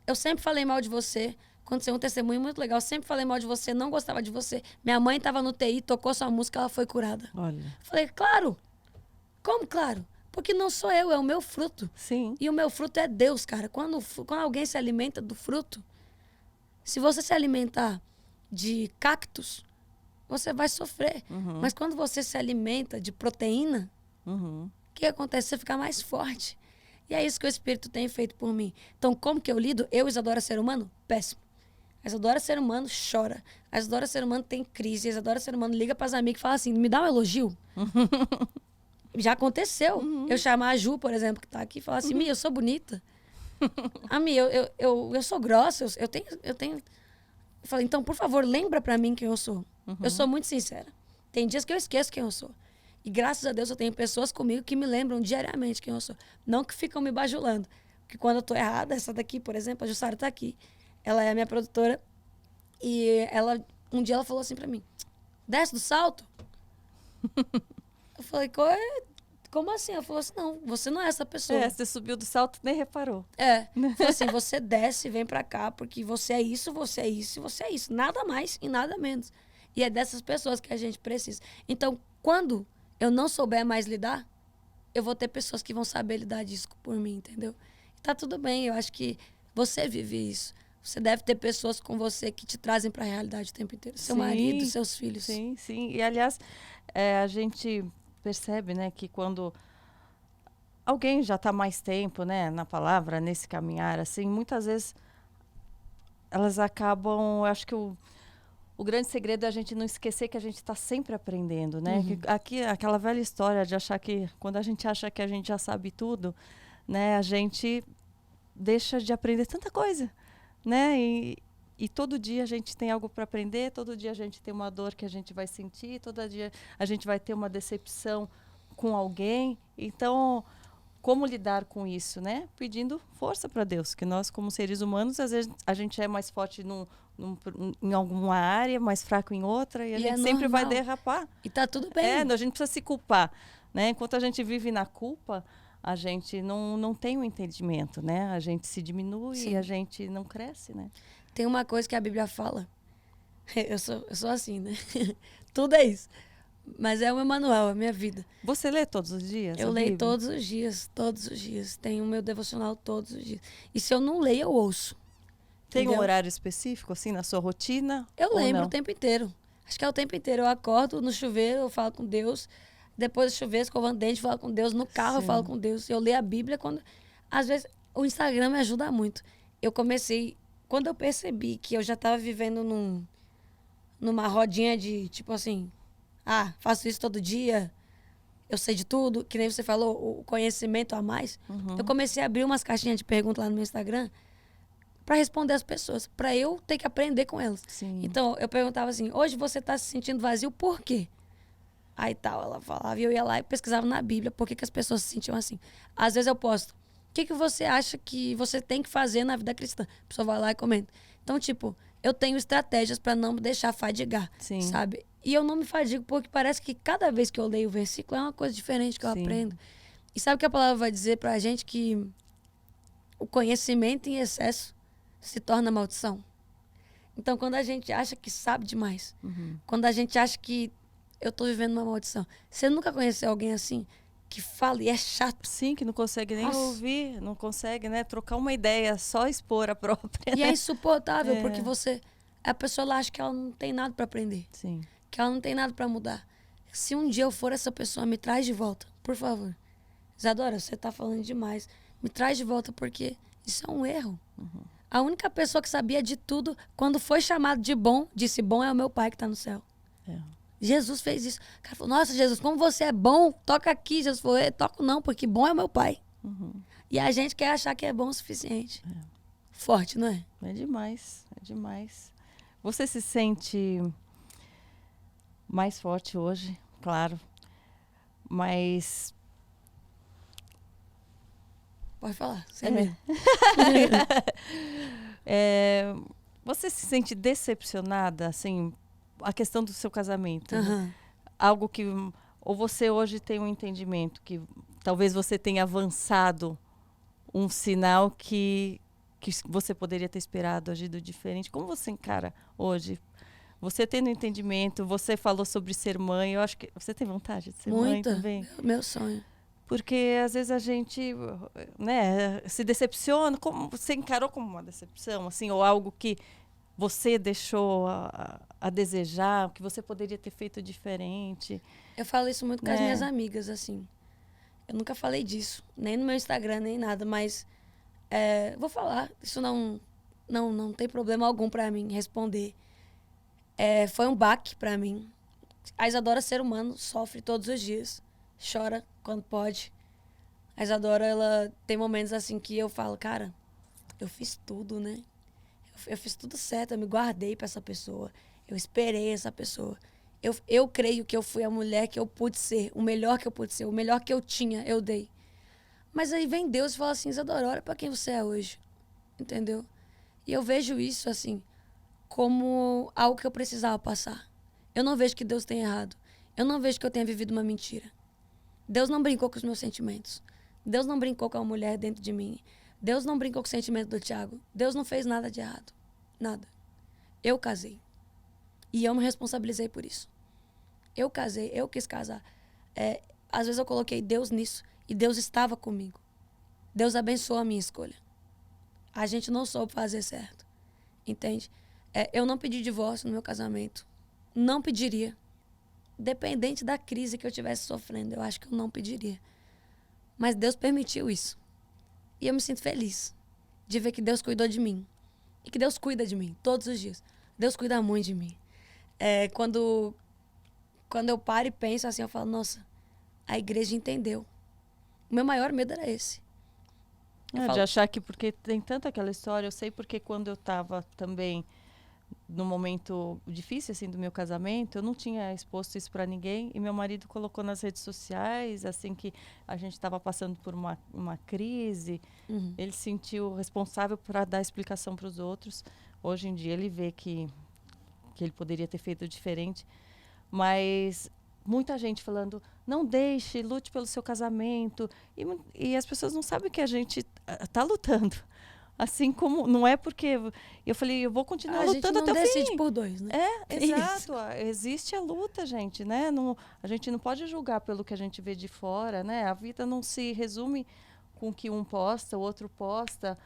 eu sempre falei mal de você. Aconteceu um testemunho muito legal. Eu sempre falei mal de você, não gostava de você. Minha mãe estava no TI, tocou sua música, ela foi curada. Olha. Eu falei, claro. Como claro? Porque não sou eu, é o meu fruto. Sim. E o meu fruto é Deus, cara. Quando alguém se alimenta do fruto, se você se alimentar de cactos, você vai sofrer. Mas quando você se alimenta de proteína, Uhum. o que acontece? Você fica mais forte. E é isso que o Espírito tem feito por mim. Então, como que eu lido? Eu, Isadora, ser humano? Péssimo. A Isadora, ser humano, chora. A Isadora, ser humano, tem crise. A Isadora, ser humano, liga para as amigas e fala assim, me dá um elogio. Já aconteceu. Eu chamar a Ju, por exemplo, que tá aqui, e falar assim, Mi, eu sou bonita. Mi, eu sou grossa, eu tenho... Eu falei, então, por favor, lembra pra mim quem eu sou. Eu sou muito sincera. Tem dias que eu esqueço quem eu sou. E graças a Deus eu tenho pessoas comigo que me lembram diariamente quem eu sou. Não que ficam me bajulando. Porque quando eu tô errada, essa daqui, por exemplo, a Jussara tá aqui. Ela é a minha produtora. E um dia ela falou assim pra mim, desce do salto? Eu falei, como assim? Ela falou assim, não, você não é essa pessoa. Você subiu do salto e nem reparou. Falou assim, você desce, vem pra cá, porque você é isso e você é isso. Nada mais e nada menos. E é dessas pessoas que a gente precisa. Então, quando eu não souber mais lidar, eu vou ter pessoas que vão saber lidar disso por mim, entendeu? Tá tudo bem, eu acho que você vive isso. Você deve ter pessoas com você que te trazem pra realidade o tempo inteiro. Seu marido, seus filhos. Sim, sim. E, aliás, a gente percebe, né, que quando alguém já está mais tempo, né, na palavra, nesse caminhar, assim, muitas vezes elas acabam, eu acho que o grande segredo é a gente não esquecer que a gente está sempre aprendendo, né? Que aquela velha história de achar que, quando a gente acha que a gente já sabe tudo, né, a gente deixa de aprender tanta coisa, né? E todo dia a gente tem algo para aprender, todo dia a gente tem uma dor que a gente vai sentir, todo dia a gente vai ter uma decepção com alguém. Então, como lidar com isso, né? Pedindo força para Deus, que nós, como seres humanos, às vezes a gente é mais forte em alguma área, mais fraco em outra, e a gente sempre vai derrapar. E tá tudo bem. A gente precisa se culpar, né? Enquanto a gente vive na culpa, a gente não tem o entendimento, né? A gente se diminui e a gente não cresce, né? Tem uma coisa que a Bíblia fala. Eu sou assim, né? Tudo é isso. Mas é o meu manual, a minha vida. Você lê todos os dias? Eu leio todos os dias. Tenho o meu devocional todos os dias. E se eu não leio, eu ouço. Tem um horário específico, assim, na sua rotina? Eu lembro o tempo inteiro. Acho que é o tempo inteiro. Eu acordo no chuveiro, eu falo com Deus. Depois do chuveiro, escovando dente, eu falo com Deus. No carro, eu falo com Deus. Eu leio a Bíblia quando... Às vezes, o Instagram me ajuda muito. Eu comecei... Quando eu percebi que eu já estava vivendo numa rodinha de, tipo assim... faço isso todo dia, eu sei de tudo, que nem você falou, o conhecimento a mais. Eu comecei a abrir umas caixinhas de perguntas lá no meu Instagram para responder as pessoas, para eu ter que aprender com elas. Sim. Então, eu perguntava assim, hoje você está se sentindo vazio, por quê? Aí tal, ela falava, e eu ia lá e pesquisava na Bíblia por que as pessoas se sentiam assim. Às vezes eu posto, o que você acha que você tem que fazer na vida cristã? A pessoa vai lá e comenta. Então, tipo, eu tenho estratégias para não me deixar fadigar, sabe? E eu não me fadigo porque parece que cada vez que eu leio o versículo é uma coisa diferente que eu aprendo. E sabe o que a palavra vai dizer pra gente? Que o conhecimento em excesso se torna maldição. Então, quando a gente acha que sabe demais, Uhum. quando a gente acha que eu tô vivendo uma maldição, você nunca conheceu alguém assim que fala e é chato? Sim, que não consegue nem Nossa. ouvir, não consegue, né, trocar uma ideia, só expor a própria, E é né? insuportável, É. porque a pessoa ela acha que ela não tem nada pra aprender, Sim. que ela não tem nada pra mudar. Se um dia eu for essa pessoa, me traz de volta, por favor. Isadora, você tá falando demais. Me traz de volta, porque isso é um erro. A única pessoa que sabia de tudo, quando foi chamado de bom, disse: bom é o meu pai que tá no céu. É. Jesus fez isso. O cara falou: nossa, Jesus, como você é bom, toca aqui. Jesus falou: toco não, porque bom é o meu pai. Uhum. E a gente quer achar que é bom o suficiente. Forte, não é? É demais, é demais. Você se sente mais forte hoje, claro, mas Pode falar, sem É. medo. é, você se sente decepcionada, assim, a questão do seu casamento, né? Aham. Algo que, ou você hoje tem um entendimento que talvez você tenha avançado um sinal que você poderia ter esperado, agido diferente. Como você encara hoje? Você tendo entendimento, você falou sobre ser mãe, eu acho que você tem vontade de ser mãe Muita. também? Meu sonho. Porque às vezes a gente, né, se decepciona. Como você encarou como uma decepção, assim, ou algo que você deixou a desejar, que você poderia ter feito diferente, Eu falo isso muito com as né? minhas amigas, assim. Eu nunca falei disso, nem no meu Instagram, nem nada, mas vou falar. Isso não tem problema algum pra mim responder. Foi um baque pra mim. A Isadora, ser humano, sofre todos os dias. Chora quando pode. A Isadora, ela tem momentos assim que eu falo: cara, eu fiz tudo, né? Eu fiz tudo certo, eu me guardei pra essa pessoa. Eu esperei essa pessoa. Eu creio que eu fui a mulher que eu pude ser, o melhor que eu pude ser, o melhor que eu tinha, eu dei. Mas aí vem Deus e fala assim: Isadora, olha pra quem você é hoje. Entendeu? E eu vejo isso, assim, como algo que eu precisava passar. Eu não vejo que Deus tenha errado. Eu não vejo que eu tenha vivido uma mentira. Deus não brincou com os meus sentimentos. Deus não brincou com a mulher dentro de mim. Deus não brincou com o sentimento do Thiago. Deus não fez nada de errado. Nada. Eu casei. E eu me responsabilizei por isso. Eu casei, eu quis casar. Às vezes eu coloquei Deus nisso e Deus estava comigo. Deus abençoou a minha escolha. A gente não soube fazer certo. Entende? Eu não pedi divórcio no meu casamento. Não pediria. Dependente da crise que eu estivesse sofrendo, eu acho que eu não pediria. Mas Deus permitiu isso. E eu me sinto feliz de ver que Deus cuidou de mim. E que Deus cuida de mim todos os dias. Deus cuida muito de mim. Quando eu paro e penso assim, eu falo: nossa, a igreja entendeu. O meu maior medo era esse. De achar que, porque tem tanto aquela história, eu sei porque quando eu estava também no momento difícil, assim, do meu casamento, eu não tinha exposto isso para ninguém, e meu marido colocou nas redes sociais, assim, que a gente estava passando por uma crise. Uhum. Ele se sentiu responsável para dar explicação para os outros. Hoje em dia ele vê que ele poderia ter feito diferente, mas muita gente falando: não deixe, lute pelo seu casamento, e as pessoas não sabem que a gente está lutando. Assim como, não é porque eu falei, eu vou continuar lutando até o fim. A gente não decide por dois, né? Exato. Existe a luta, gente, né? Não, a gente não pode julgar pelo que a gente vê de fora, né? A vida não se resume com o que um posta, o outro posta.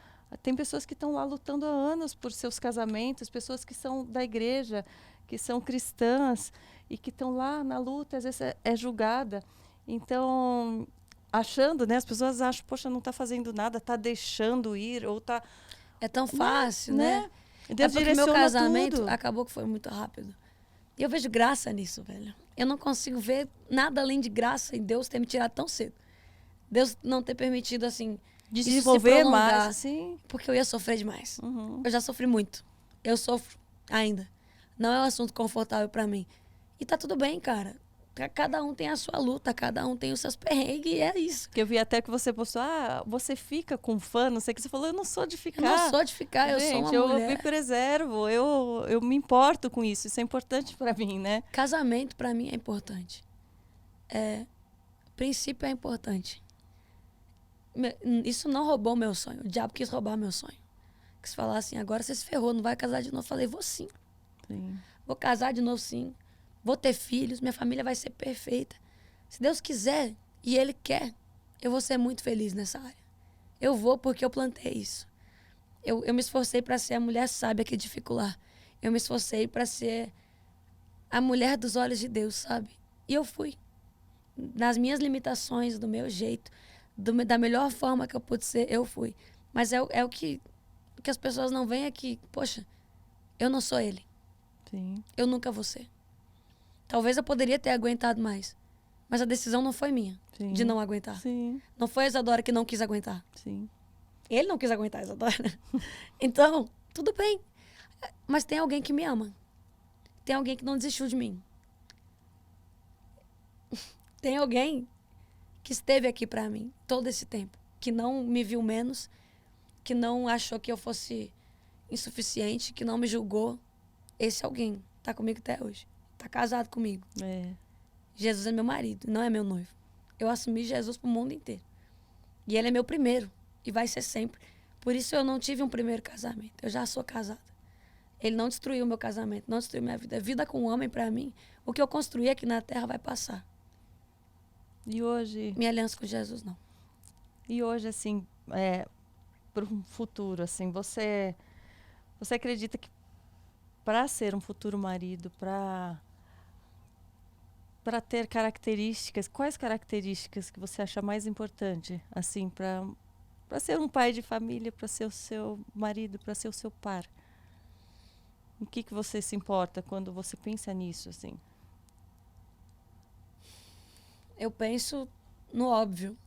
Tem pessoas que estão lá lutando há anos por seus casamentos, pessoas que são da igreja, que são cristãs e que estão lá na luta, às vezes é julgada. Então, achando, né? As pessoas acham: poxa, não está fazendo nada, está deixando ir, ou está... É tão fácil, né? Deus porque meu direciona casamento tudo. acabou que foi muito rápido. E eu vejo graça nisso, velho. Eu não consigo ver nada além de graça em Deus ter me tirado tão cedo. Deus não ter permitido, assim, Desenvolver isso se prolongar, mais, assim. porque eu ia sofrer demais. Uhum. Eu já sofri muito. Eu sofro ainda. Não é um assunto confortável pra mim. E tá tudo bem, cara. Cada um tem a sua luta, cada um tem os seus perrengues, e é isso. Que eu vi até que você postou: você fica com fã, não sei o que. Você falou: eu não sou de ficar. Eu não sou de ficar, eu sou uma mulher. Eu me preservo, eu me importo com isso. Isso é importante pra mim, né? Casamento, pra mim, é importante. Princípio é importante. Isso não roubou meu sonho. O diabo quis roubar meu sonho. que se falar assim, agora você se ferrou, não vai casar de novo. Eu falei, vou sim. Sim. Vou casar de novo sim. Vou ter filhos, minha família vai ser perfeita. Se Deus quiser e Ele quer, eu vou ser muito feliz nessa área. Eu vou porque eu plantei isso. Eu me esforcei para ser a mulher sábia que edificular. Eu me esforcei para ser a mulher dos olhos de Deus, sabe? E eu fui. Nas minhas limitações, do meu jeito, da melhor forma que eu pude ser, eu fui. Mas é o que as pessoas não veem aqui. Poxa, eu não sou ele. Sim. Eu nunca vou ser. Talvez eu poderia ter aguentado mais. Mas a decisão não foi minha, Sim. de não aguentar. Sim. Não foi a Isadora que não quis aguentar. Sim. Ele não quis aguentar a Isadora. Então, tudo bem. Mas tem alguém que me ama. Tem alguém que não desistiu de mim. Tem alguém que esteve aqui pra mim todo esse tempo. Que não me viu menos. Que não achou que eu fosse insuficiente. Que não me julgou. Esse alguém tá comigo até hoje. Tá casado comigo. É. Jesus é meu marido, não é meu noivo. Eu assumi Jesus pro mundo inteiro. E ele é meu primeiro. E vai ser sempre. Por isso eu não tive um primeiro casamento. Eu já sou casada. Ele não destruiu o meu casamento, não destruiu minha vida. Vida com um homem, pra mim, o que eu construí aqui na terra vai passar. E hoje, Minha aliança com Jesus, não. assim, para um futuro, assim, você acredita que para ser um futuro marido, para ter características, quais características que você acha mais importante, assim, para ser um pai de família, para ser o seu marido, para ser o seu par? O que você se importa quando você pensa nisso, assim? Eu penso no óbvio.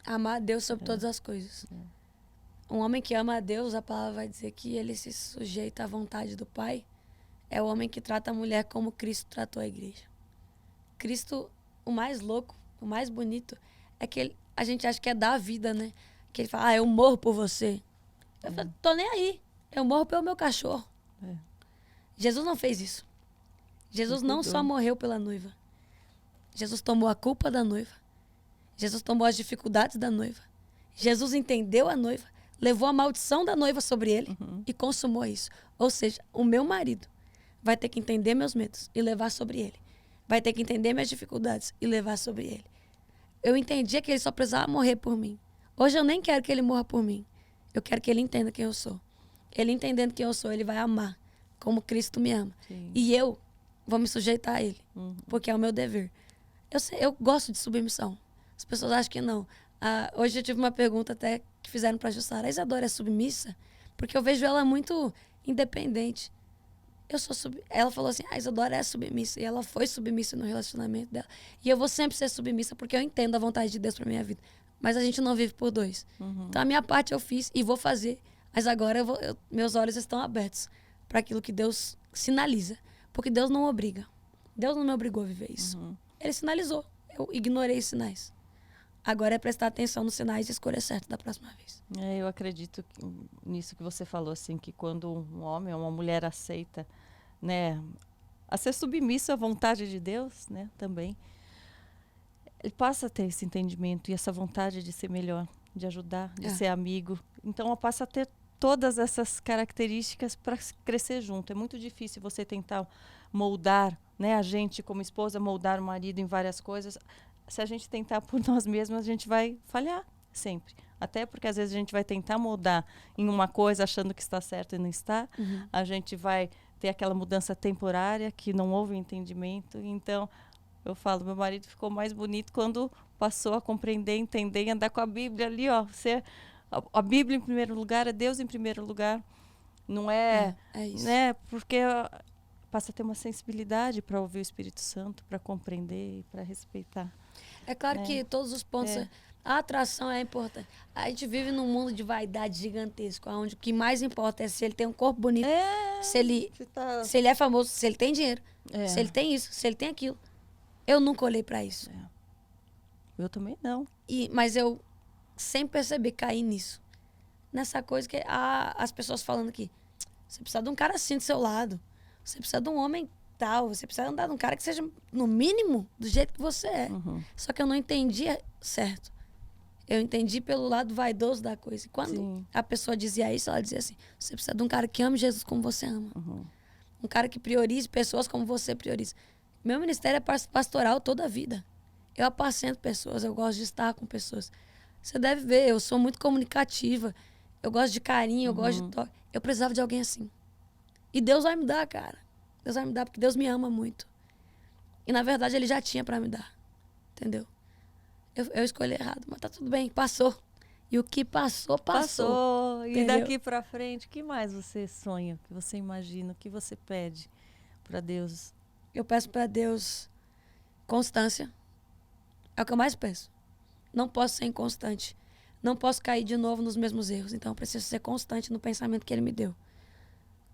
Amar a Deus sobre todas as coisas. Um homem que ama a Deus, a palavra vai dizer que ele se sujeita à vontade do Pai. É o homem que trata a mulher como Cristo tratou a igreja. Cristo, o mais louco, o mais bonito, é que a gente acha que é dar a vida, né? Que ele fala, eu morro por você. Eu falo, tô nem aí. Eu morro pelo meu cachorro. É. Jesus não fez isso. Jesus não só morreu pela noiva. Jesus tomou a culpa da noiva. Jesus tomou as dificuldades da noiva. Jesus entendeu a noiva, levou a maldição da noiva sobre ele e consumou isso. Ou seja, o meu marido vai ter que entender meus medos e levar sobre ele. Vai ter que entender minhas dificuldades e levar sobre ele. Eu entendia que ele só precisava morrer por mim. Hoje eu nem quero que ele morra por mim. Eu quero que ele entenda quem eu sou. Ele entendendo quem eu sou, ele vai amar como Cristo me ama. Sim. E eu vou me sujeitar a ele, porque é o meu dever. Eu gosto de submissão. As pessoas acham que não. Hoje eu tive uma pergunta até que fizeram para a Jussara. A Isadora é submissa? Porque eu vejo ela muito independente. Ela falou assim, a Isadora é submissa. E ela foi submissa no relacionamento dela. E eu vou sempre ser submissa porque eu entendo a vontade de Deus para minha vida. Mas a gente não vive por dois. Então a minha parte eu fiz e vou fazer. Mas agora meus olhos estão abertos para aquilo que Deus sinaliza. Porque Deus não obriga. Deus não me obrigou a viver isso. Ele sinalizou. Eu ignorei os sinais. Agora é prestar atenção nos sinais e escolher certo da próxima vez. Eu acredito nisso que você falou, assim, que quando um homem ou uma mulher aceita, né, a ser submisso à vontade de Deus, né, também, ele passa a ter esse entendimento e essa vontade de ser melhor, de ajudar, de ser amigo. Então, passa a ter todas essas características para crescer junto. É muito difícil você tentar moldar, né, a gente como esposa, moldar o marido em várias coisas. Se a gente tentar por nós mesmos, a gente vai falhar sempre. Até porque às vezes a gente vai tentar moldar em uma coisa achando que está certo e não está. A gente vai ter aquela mudança temporária que não houve entendimento. Então, eu falo, meu marido ficou mais bonito quando passou a compreender, entender e andar com a Bíblia ali, ó. A Bíblia em primeiro lugar, é Deus em primeiro lugar. Não é isso. Né? Porque passa a ter uma sensibilidade para ouvir o Espírito Santo, para compreender e para respeitar. É claro que todos os pontos... A atração é importante. A gente vive num mundo de vaidade gigantesco, onde o que mais importa é se ele tem um corpo bonito, se ele é famoso, se ele tem dinheiro, se ele tem isso, se ele tem aquilo. Eu nunca olhei pra isso. Eu também não. Mas eu sempre percebi cair nisso. Nessa coisa que as pessoas falando aqui. Você precisa de um cara assim do seu lado. Você precisa de um homem tal. Você precisa andar de um cara que seja, no mínimo, do jeito que você é. Só que eu não entendia certo. Eu entendi pelo lado vaidoso da coisa. E quando Sim. a pessoa dizia isso, ela dizia assim, você precisa de um cara que ame Jesus como você ama. Uhum. Um cara que priorize pessoas como você prioriza. Meu ministério é pastoral toda a vida. Eu apacento pessoas, eu gosto de estar com pessoas. Você deve ver, eu sou muito comunicativa. Eu gosto de carinho, eu gosto de toque. Eu precisava de alguém assim. E Deus vai me dar, cara. Deus vai me dar, porque Deus me ama muito. E, na verdade, Ele já tinha pra me dar. Entendeu? Eu escolhi errado, mas tá tudo bem, passou. E o que passou, passou. Passou. E Entendeu? daqui pra frente, o que mais você sonha? O que você imagina? O que você pede pra Deus? Eu peço pra Deus constância. É o que eu mais peço. Não posso ser inconstante. Não posso cair de novo nos mesmos erros. Então, eu preciso ser constante no pensamento que Ele me deu.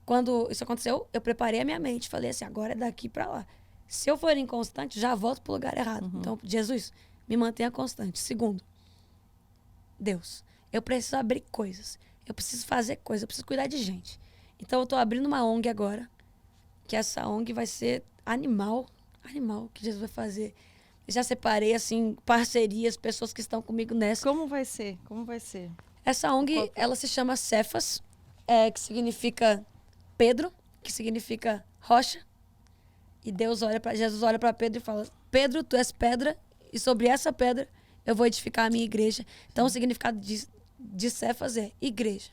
Quando isso aconteceu, eu preparei a minha mente. Falei assim, agora é daqui pra lá. Se eu for inconstante, já volto pro lugar errado. Então, Jesus, me mantenha constante. Segundo, Deus, eu preciso abrir coisas. Eu preciso fazer coisas. Eu preciso cuidar de gente. Então, eu tô abrindo uma ONG agora. Que essa ONG vai ser animal. Animal que Jesus vai fazer. Já separei, assim, parcerias, pessoas que estão comigo nessa. Como vai ser? Como vai ser? Essa ONG, ela se chama Cefas, que significa Pedro, que significa rocha. E Jesus olha para Pedro e fala, Pedro, tu és pedra, e sobre essa pedra eu vou edificar a minha igreja. Então, o significado de Cefas é igreja,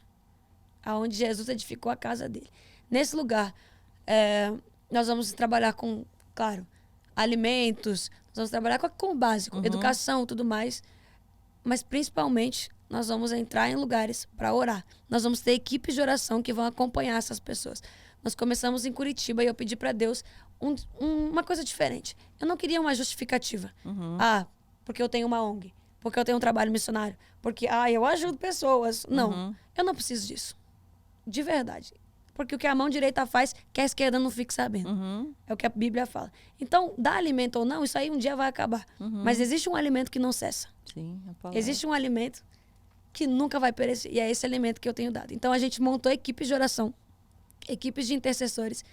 aonde Jesus edificou a casa dele. Nesse lugar, nós vamos trabalhar com, claro, alimentos, nós vamos trabalhar com o básico, educação, tudo mais. Mas, principalmente, nós vamos entrar em lugares para orar. Nós vamos ter equipes de oração que vão acompanhar essas pessoas. Nós começamos em Curitiba e eu pedi para Deus uma coisa diferente. Eu não queria uma justificativa. Porque eu tenho uma ONG. Porque eu tenho um trabalho missionário. Porque, eu ajudo pessoas. Não, eu não preciso disso. De verdade. Porque o que a mão direita faz, que a esquerda não fique sabendo. É o que a Bíblia fala. Então, dá alimento ou não, isso aí um dia vai acabar. Mas existe um alimento que não cessa. Sim, a palavra. Existe um alimento que nunca vai perecer. E é esse alimento que eu tenho dado. Então, a gente montou equipes de oração, equipes de intercessores,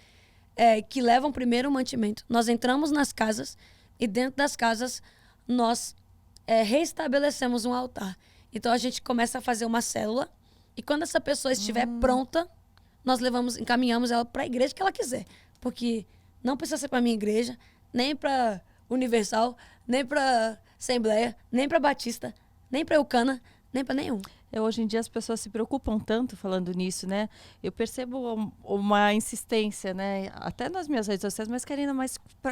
que levam primeiro o mantimento. Nós entramos nas casas e dentro das casas nós reestabelecemos um altar. Então, a gente começa a fazer uma célula e quando essa pessoa estiver pronta, nós encaminhamos ela para a igreja que ela quiser. Porque não precisa ser para a minha igreja, nem para Universal, nem para Assembleia, nem para Batista, nem para Eucana, nem para nenhum. Hoje em dia as pessoas se preocupam tanto falando nisso, né? Eu percebo uma insistência, né? Até nas minhas redes sociais, mas Karina,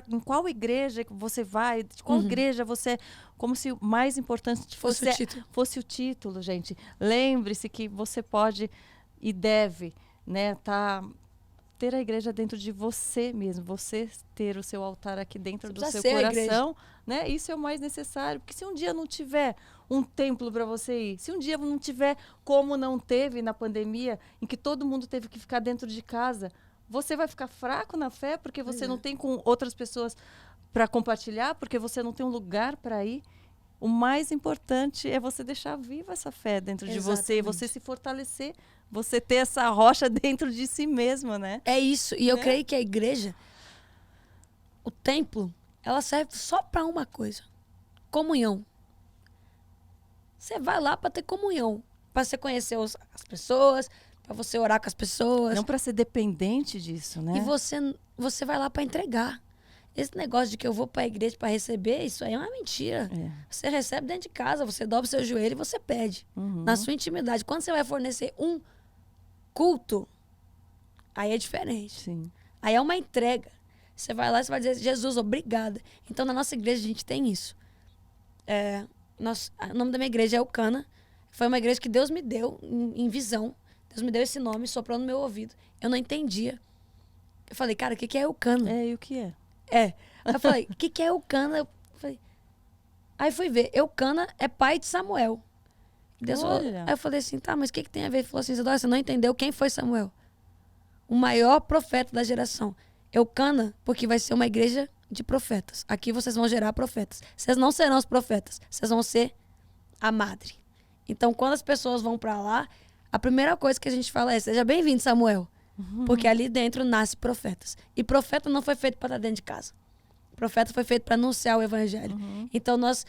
em qual igreja você vai? De qual igreja você... Como se o mais importante fosse o título, gente. Lembre-se que você pode e deve, né, ter a igreja dentro de você mesmo, você ter o seu altar aqui dentro do seu coração, né? Isso é o mais necessário, porque se um dia não tiver um templo para você ir, se um dia não tiver como não teve na pandemia, em que todo mundo teve que ficar dentro de casa, você vai ficar fraco na fé porque você não tem com outras pessoas para compartilhar, porque você não tem um lugar para ir. O mais importante é você deixar viva essa fé dentro de você, você se fortalecer, você ter essa rocha dentro de si mesma, né? É isso. E eu creio que a igreja, o templo, ela serve só para uma coisa: comunhão. Você vai lá para ter comunhão, para você conhecer as pessoas, para você orar com as pessoas. Não para ser dependente disso, né? E você vai lá para entregar. Esse negócio de que eu vou para a igreja para receber, isso aí é uma mentira. Você recebe dentro de casa, você dobra o seu joelho e você pede. Na sua intimidade. Quando você vai fornecer um culto, aí é diferente. Sim. Aí é uma entrega. Você vai lá e você vai dizer, Jesus, obrigada. Então, na nossa igreja, a gente tem isso. O nome da minha igreja é Eucana. Foi uma igreja que Deus me deu em visão. Deus me deu esse nome, soprou no meu ouvido. Eu não entendia. Eu falei, cara, o que é Eucana? E o que é? Aí eu falei, o que é Eucana? Aí fui ver, Eucana é pai de Samuel. Aí eu falei assim, tá, mas o que tem a ver? Ele falou assim, você não entendeu quem foi Samuel? O maior profeta da geração. Eucana, porque vai ser uma igreja de profetas. Aqui vocês vão gerar profetas. Vocês não serão os profetas, vocês vão ser a madre. Então, quando as pessoas vão pra lá, a primeira coisa que a gente fala é, seja bem-vindo, Samuel. Porque ali dentro nasce profetas. E profeta não foi feito para estar dentro de casa. Profeta foi feito para anunciar o evangelho. Então, nós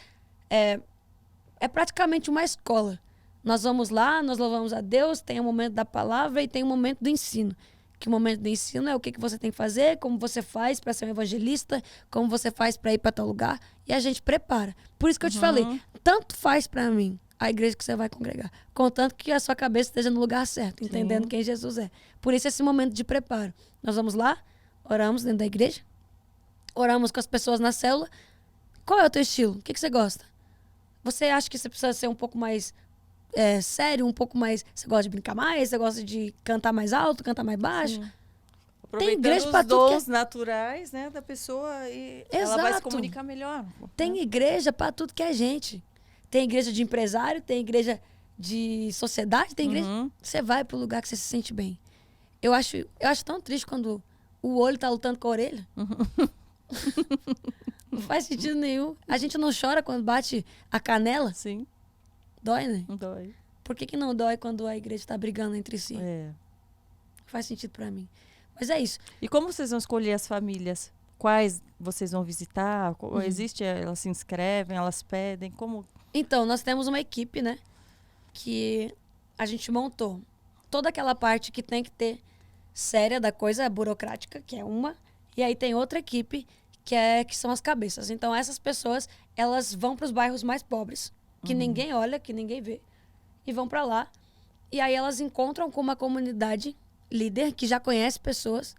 É praticamente uma escola. Nós vamos lá, nós louvamos a Deus, tem o momento da palavra e tem o momento do ensino. Que o momento do ensino é o que você tem que fazer, como você faz para ser um evangelista, como você faz para ir para tal lugar. E a gente prepara. Por isso que eu te falei, tanto faz para mim a igreja que você vai congregar, contanto que a sua cabeça esteja no lugar certo, entendendo quem Jesus é. Por isso esse momento de preparo. Nós vamos lá, oramos dentro da igreja, oramos com as pessoas na célula. Qual é o teu estilo? O que você gosta? Você acha que você precisa ser um pouco mais sério, um pouco mais... Você gosta de brincar mais? Você gosta de cantar mais alto, cantar mais baixo? Sim. Tem igreja Aproveitando para os tudo dons naturais, né, da pessoa e ela Exato. vai se comunicar melhor. Tem igreja para tudo que é gente. Tem igreja de empresário, tem igreja de sociedade, tem igreja... Você vai pro lugar que você se sente bem. Eu acho tão triste quando o olho tá lutando com a orelha. Não faz sentido nenhum. A gente não chora quando bate a canela? Sim. Dói, né? Dói. Por que não dói quando a igreja tá brigando entre si? É. Não faz sentido para mim. Mas é isso. E como vocês vão escolher as famílias? Quais vocês vão visitar? Existe, elas se inscrevem, elas pedem? Como? Então, nós temos uma equipe, né? Que a gente montou. Toda aquela parte que tem que ter séria da coisa burocrática, que é uma. E aí tem outra equipe que são as cabeças. Então, essas pessoas, elas vão para os bairros mais pobres, que ninguém olha, que ninguém vê. E vão para lá. E aí elas encontram com uma comunidade líder que já conhece pessoas.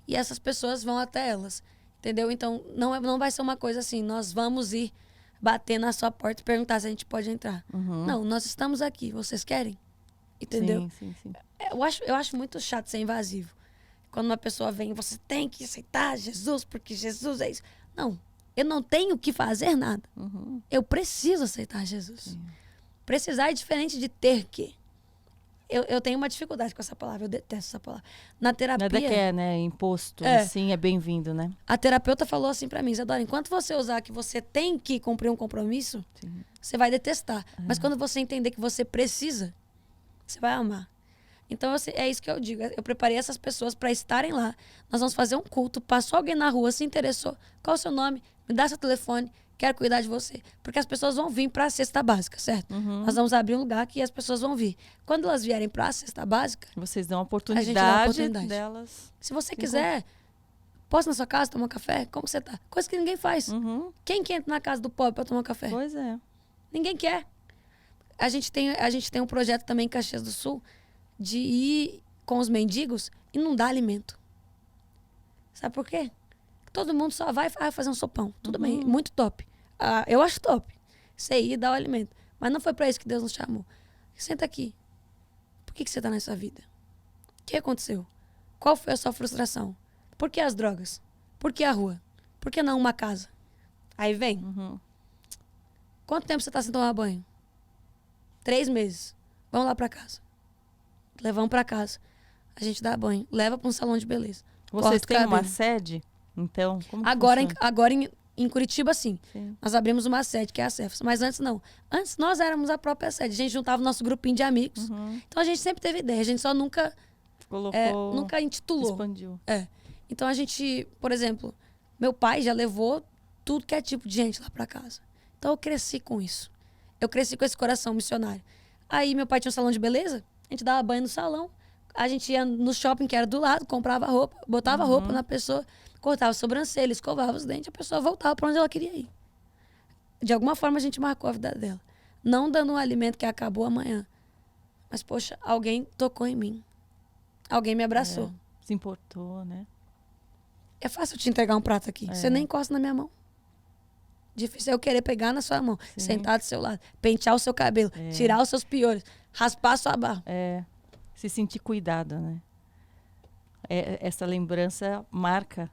E essas pessoas vão até elas. Entendeu? Então, não vai ser uma coisa assim, nós vamos ir bater na sua porta e perguntar se a gente pode entrar. Não, nós estamos aqui, vocês querem? Entendeu? Sim. Eu acho muito chato ser invasivo. Quando uma pessoa vem, você tem que aceitar Jesus, porque Jesus é isso. Não, eu não tenho que fazer nada. Eu preciso aceitar Jesus. Sim. Precisar é diferente de ter que. Eu tenho uma dificuldade com essa palavra, eu detesto essa palavra. Na terapia... Nada que é, né? Imposto, assim, é bem-vindo, né? A terapeuta falou assim pra mim, Isadora, enquanto você usar que você tem que cumprir um compromisso, você vai detestar. Mas quando você entender que você precisa, você vai amar. Então, é isso que eu digo. Eu preparei essas pessoas para estarem lá. Nós vamos fazer um culto. Passou alguém na rua, se interessou. Qual é o seu nome? Me dá seu telefone. Quero cuidar de você. Porque as pessoas vão vir para a cesta básica, certo? Nós vamos abrir um lugar que as pessoas vão vir. Quando elas vierem para a cesta básica... Vocês dão a a gente dá a oportunidade delas. Se você quiser, posso ir na sua casa tomar um café? Como você tá? Coisa que ninguém faz. Quem que entra na casa do pobre para tomar um café? Pois é. Ninguém quer. A gente tem um projeto também em Caxias do Sul de ir com os mendigos e não dar alimento. Sabe por quê? Todo mundo só vai fazer um sopão. Tudo bem, muito top. Eu acho top. Você ir e dar o alimento. Mas não foi para isso que Deus nos chamou. Senta aqui. Por que você está nessa vida? O que aconteceu? Qual foi a sua frustração? Por que as drogas? Por que a rua? Por que não uma casa? Aí vem. Quanto tempo você está sem tomar banho? 3 meses. Vamos lá para casa. Levamos para casa. A gente dá banho. Leva para um salão de beleza. Vocês têm uma sede? Então, como agora em Curitiba, sim. Nós abrimos uma sede, que é a Cefas. Mas antes, não. Antes, nós éramos a própria sede. A gente juntava o nosso grupinho de amigos. Então, a gente sempre teve ideia. A gente só nunca... nunca intitulou. Expandiu. Então, a gente... Por exemplo, meu pai já levou tudo que é tipo de gente lá para casa. Então, eu cresci com isso. Eu cresci com esse coração missionário. Aí, meu pai tinha um salão de beleza. A gente dava banho no salão. A gente ia no shopping, que era do lado, comprava roupa, botava roupa na pessoa, cortava a sobrancelha, escovava os dentes, a pessoa voltava para onde ela queria ir. De alguma forma, a gente marcou a vida dela. Não dando um alimento que acabou amanhã. Mas, poxa, alguém tocou em mim. Alguém me abraçou. Se importou, né? É fácil te entregar um prato aqui. Você nem encosta na minha mão. Difícil é eu querer pegar na sua mão, sentar do seu lado, pentear o seu cabelo, tirar os seus piolhos, raspar a sua barba. Se sentir cuidado, né? Essa lembrança marca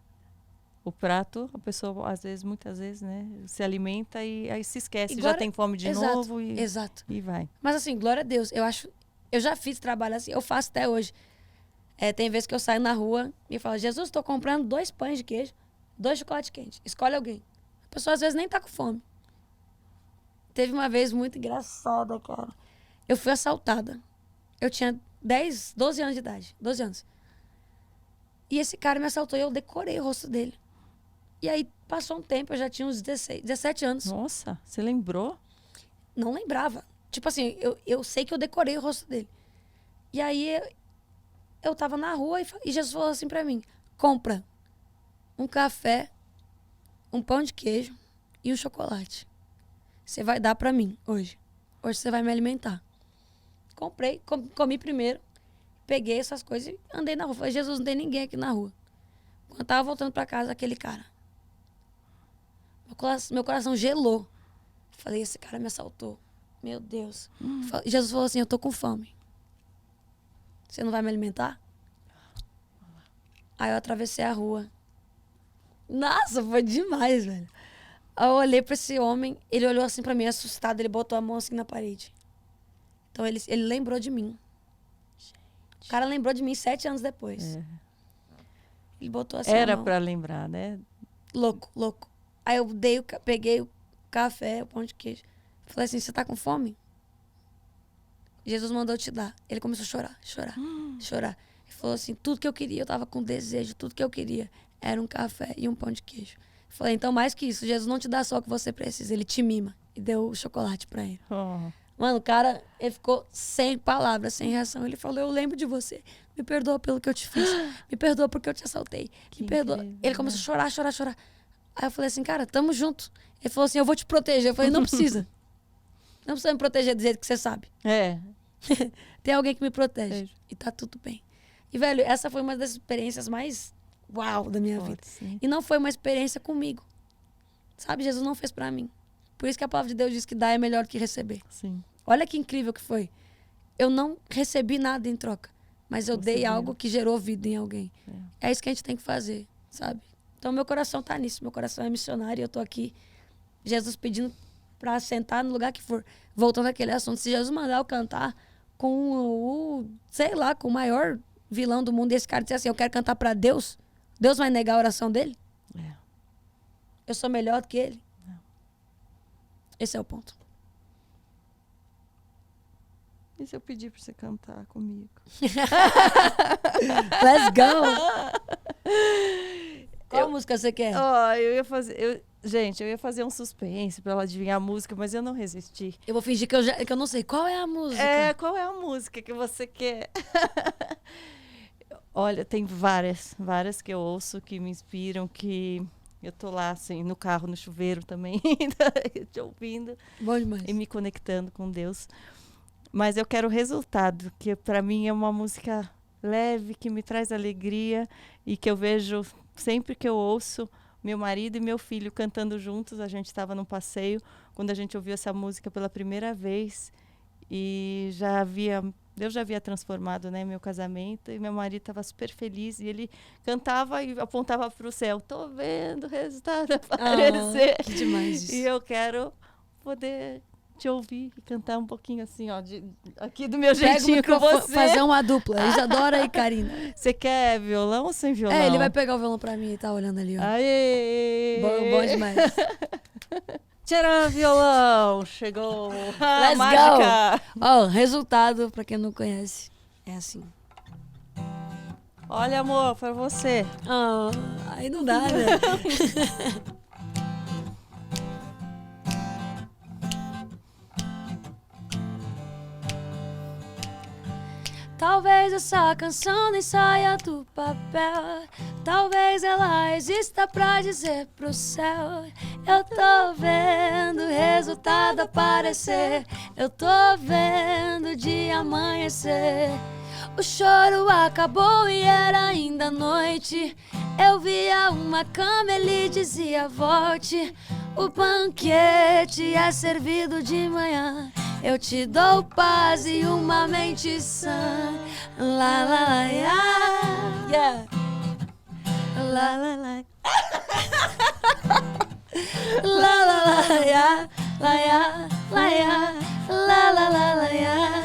o prato. A pessoa, muitas vezes, né? Se alimenta e aí se esquece. Já tem fome de novo e vai. Mas assim, glória a Deus. Eu já fiz trabalho assim, eu faço até hoje. Tem vezes que eu saio na rua e falo, Jesus, estou comprando 2 pães de queijo, 2 chocolates quentes. Escolhe alguém. A pessoa às vezes nem tá com fome. Teve uma vez muito engraçada, cara. Eu fui assaltada. Eu tinha 12 anos de idade. 12 anos. E esse cara me assaltou e eu decorei o rosto dele. E aí passou um tempo, eu já tinha uns 17 anos. Nossa, você lembrou? não lembrava. Tipo assim, eu sei que eu decorei o rosto dele. E aí eu tava na rua e Jesus falou assim pra mim: compra um café, um pão de queijo e um chocolate. Você vai dar pra mim hoje. Hoje você vai me alimentar. Comprei, comi primeiro, peguei essas coisas e andei na rua. Falei: Jesus, não tem ninguém aqui na rua. Quando eu tava voltando pra casa, aquele cara. Meu coração gelou. Falei: esse cara me assaltou. Meu Deus. Jesus falou assim: eu tô com fome. Você não vai me alimentar? Aí eu atravessei a rua. Nossa, foi demais, velho. Aí eu olhei pra esse homem, ele olhou assim pra mim, assustado, ele botou a mão assim na parede. Então ele lembrou de mim. O cara lembrou de mim 7 anos depois. Ele botou assim Era a mão. pra lembrar, né? Louco. Aí eu peguei o café, o pão de queijo. Falei assim: você tá com fome? Jesus mandou eu te dar. Ele começou a chorar. Ele falou assim: tudo que eu queria, eu tava com desejo, tudo que eu queria era um café e um pão de queijo. Falei: então mais que isso, Jesus não te dá só o que você precisa, ele te mima. E deu o chocolate pra ele. Mano, o cara, ele ficou sem palavras, sem reação. Ele falou: eu lembro de você. Me perdoa pelo que eu te fiz. Me perdoa porque eu te assaltei. Me perdoa. Incrível, ele começou a chorar. Aí eu falei assim: cara, tamo junto. Ele falou assim: eu vou te proteger. Eu falei: não precisa. Não precisa me proteger do jeito que você sabe. Tem alguém que me protege. E tá tudo bem. E, velho, essa foi uma das experiências mais uau da minha vida. Sim. E não foi uma experiência comigo. Sabe, Jesus não fez pra mim. Por isso que a palavra de Deus diz que dar é melhor do que receber. Sim. Olha que incrível que foi. Eu não recebi nada em troca, mas eu dei algo que gerou vida em alguém. É isso que a gente tem que fazer, sabe? Então, meu coração tá nisso. Meu coração é missionário e eu tô aqui. Jesus pedindo pra sentar no lugar que for. Voltando àquele assunto. Se Jesus mandar eu cantar com com o maior vilão do mundo, e esse cara disser assim: eu quero cantar pra Deus, Deus vai negar a oração dele? Eu sou melhor do que ele? Não. Esse é o ponto. E se eu pedir pra você cantar comigo? Let's go! Qual música você quer? Eu ia fazer... Gente, eu ia fazer um suspense pra ela adivinhar a música, mas eu não resisti. Eu vou fingir que eu não sei. Qual é a música? Qual é a música que você quer? Olha, tem várias que eu ouço, que me inspiram, que eu tô lá, assim, no carro, no chuveiro também, te ouvindo. Bom demais. E me conectando com Deus. Mas eu quero o resultado, que pra mim é uma música leve, que me traz alegria e que eu vejo sempre que eu ouço meu marido e meu filho cantando juntos. A gente estava num passeio quando a gente ouviu essa música pela primeira vez e Deus já havia transformado, né, meu casamento, e meu marido estava super feliz e ele cantava e apontava para o céu: tô vendo o resultado aparecer. Que demais isso. E eu quero poder te ouvir e cantar um pouquinho assim, ó, aqui do meu jeitinho com você. Fazer uma dupla, Isadora e Karina. Você quer violão ou sem violão? Ele vai pegar o violão pra mim e tá olhando ali, ó. Aê! Bom demais. Tcharam, violão! Chegou! Let's mágica! Ó, resultado, pra quem não conhece, é assim. Olha, amor, pra você. Aí não dá, né? Talvez essa canção nem saia do papel. Talvez ela exista pra dizer pro céu: eu tô vendo o resultado aparecer. Eu tô vendo o dia amanhecer. O choro acabou e era ainda noite. Eu via uma cama, ele dizia: volte. O banquete é servido de manhã. Eu te dou paz e uma mente sã. La la la ya. Yeah. La la la. La la la ya. La ya. La ya. La la la la ya.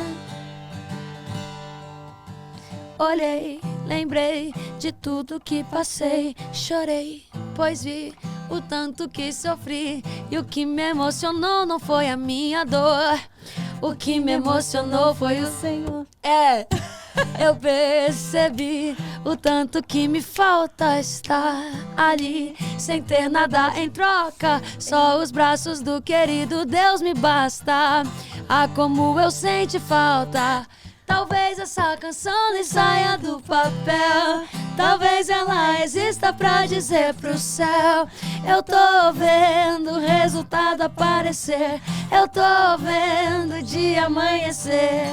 Olhei, lembrei de tudo que passei. Chorei, pois vi o tanto que sofri. E o que me emocionou não foi a minha dor. O que me emocionou foi o Senhor. Eu percebi o tanto que me falta estar ali, sem ter nada em troca, só os braços do querido Deus me basta. Ah, como eu senti falta. Talvez essa canção nem saia do papel, talvez ela exista pra dizer pro céu: eu tô vendo o resultado aparecer, eu tô vendo o dia amanhecer.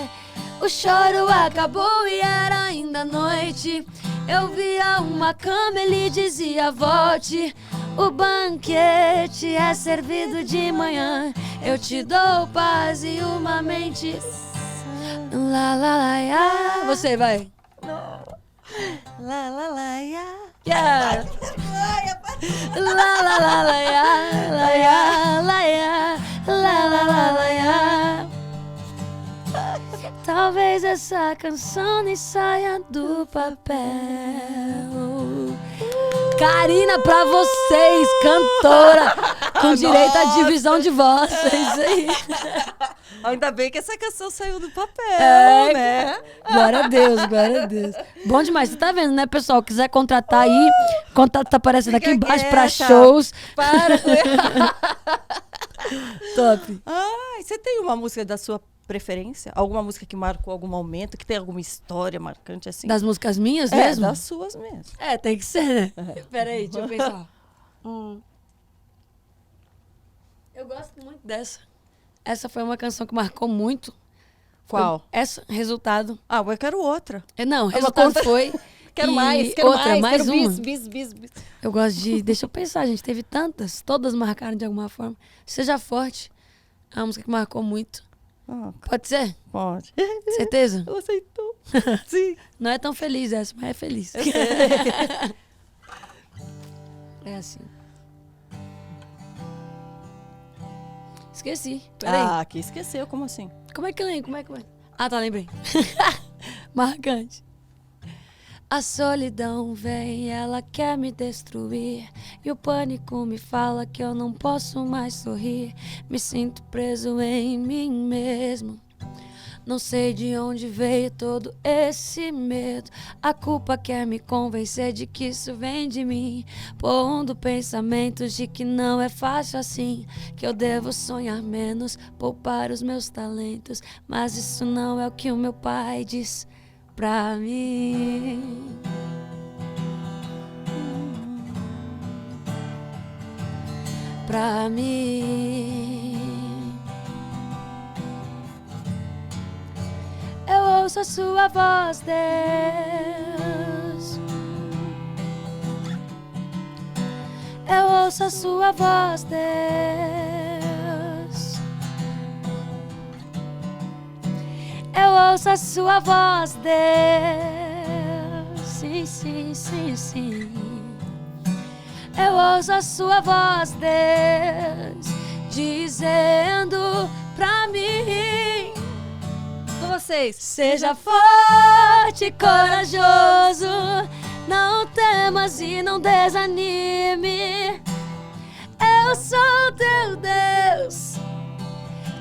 O choro acabou e era ainda noite. Eu via uma cama, ele dizia: volte. O banquete é servido de manhã. Eu te dou paz e uma mente. La la la ya. Você vai. La la la ya. Yeah. La la la la ya. La ya la ya. La la la la ya. Talvez essa canção nem saia do papel. Karina, pra vocês, cantora, com direito à divisão de voz. É isso aí. Ainda bem que essa canção saiu do papel, né? Glória a Deus, glória a Deus. Bom demais, você tá vendo, né, pessoal? Quiser contratar aí, contato tá aparecendo aqui embaixo pra shows. Para. Top. Ai, você tem uma música da sua preferência? Alguma música que marcou algum momento, que tem alguma história marcante assim? Das músicas minhas mesmo? Das suas mesmo. É, tem que ser, né? Peraí, deixa eu pensar. Eu gosto muito dessa. Essa foi uma canção que marcou muito. Qual? Essa, Resultado. Ah, eu quero outra. Não, Resultado foi... Quero e mais, quero outra, mais quero uma. bis. Eu gosto de... Deixa eu pensar, gente. Teve tantas. Todas marcaram de alguma forma. Seja Forte. É uma música que marcou muito. Ah, Pode ser? pode. Certeza? Eu aceitou. Sim. Não é tão feliz essa, mas é feliz. É assim. Esqueci. Peraí. Ah, que esqueceu, como assim? Como é que eu lembro? Como é que vai? Ah, tá, lembrei. Marcante. A solidão vem, ela quer me destruir. E o pânico me fala que eu não posso mais sorrir. Me sinto preso em mim mesmo. Não sei de onde veio todo esse medo. A culpa quer me convencer de que isso vem de mim, pondo pensamentos de que não é fácil assim, que eu devo sonhar menos, poupar os meus talentos. Mas isso não é o que o meu pai diz pra mim. Pra mim. Eu ouço a sua voz, Deus. Eu ouço a sua voz, Deus. Eu ouço a sua voz, Deus. Sim, sim, sim, sim. Eu ouço a sua voz, Deus, dizendo pra mim: Com vocês. seja forte e corajoso, não temas e não desanime. Eu sou teu Deus,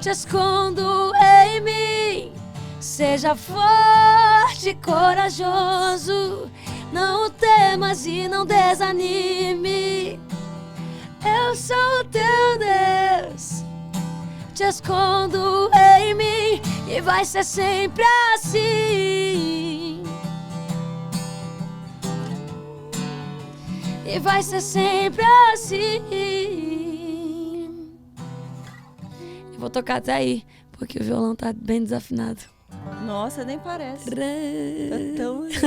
te escondo em mim. Seja forte e corajoso, não temas e não desanime. Eu sou teu Deus, te escondo em mim, e vai ser sempre assim. E vai ser sempre assim. Eu vou tocar até aí, porque o violão tá bem desafinado. Nossa, nem parece. Tá tão lindo.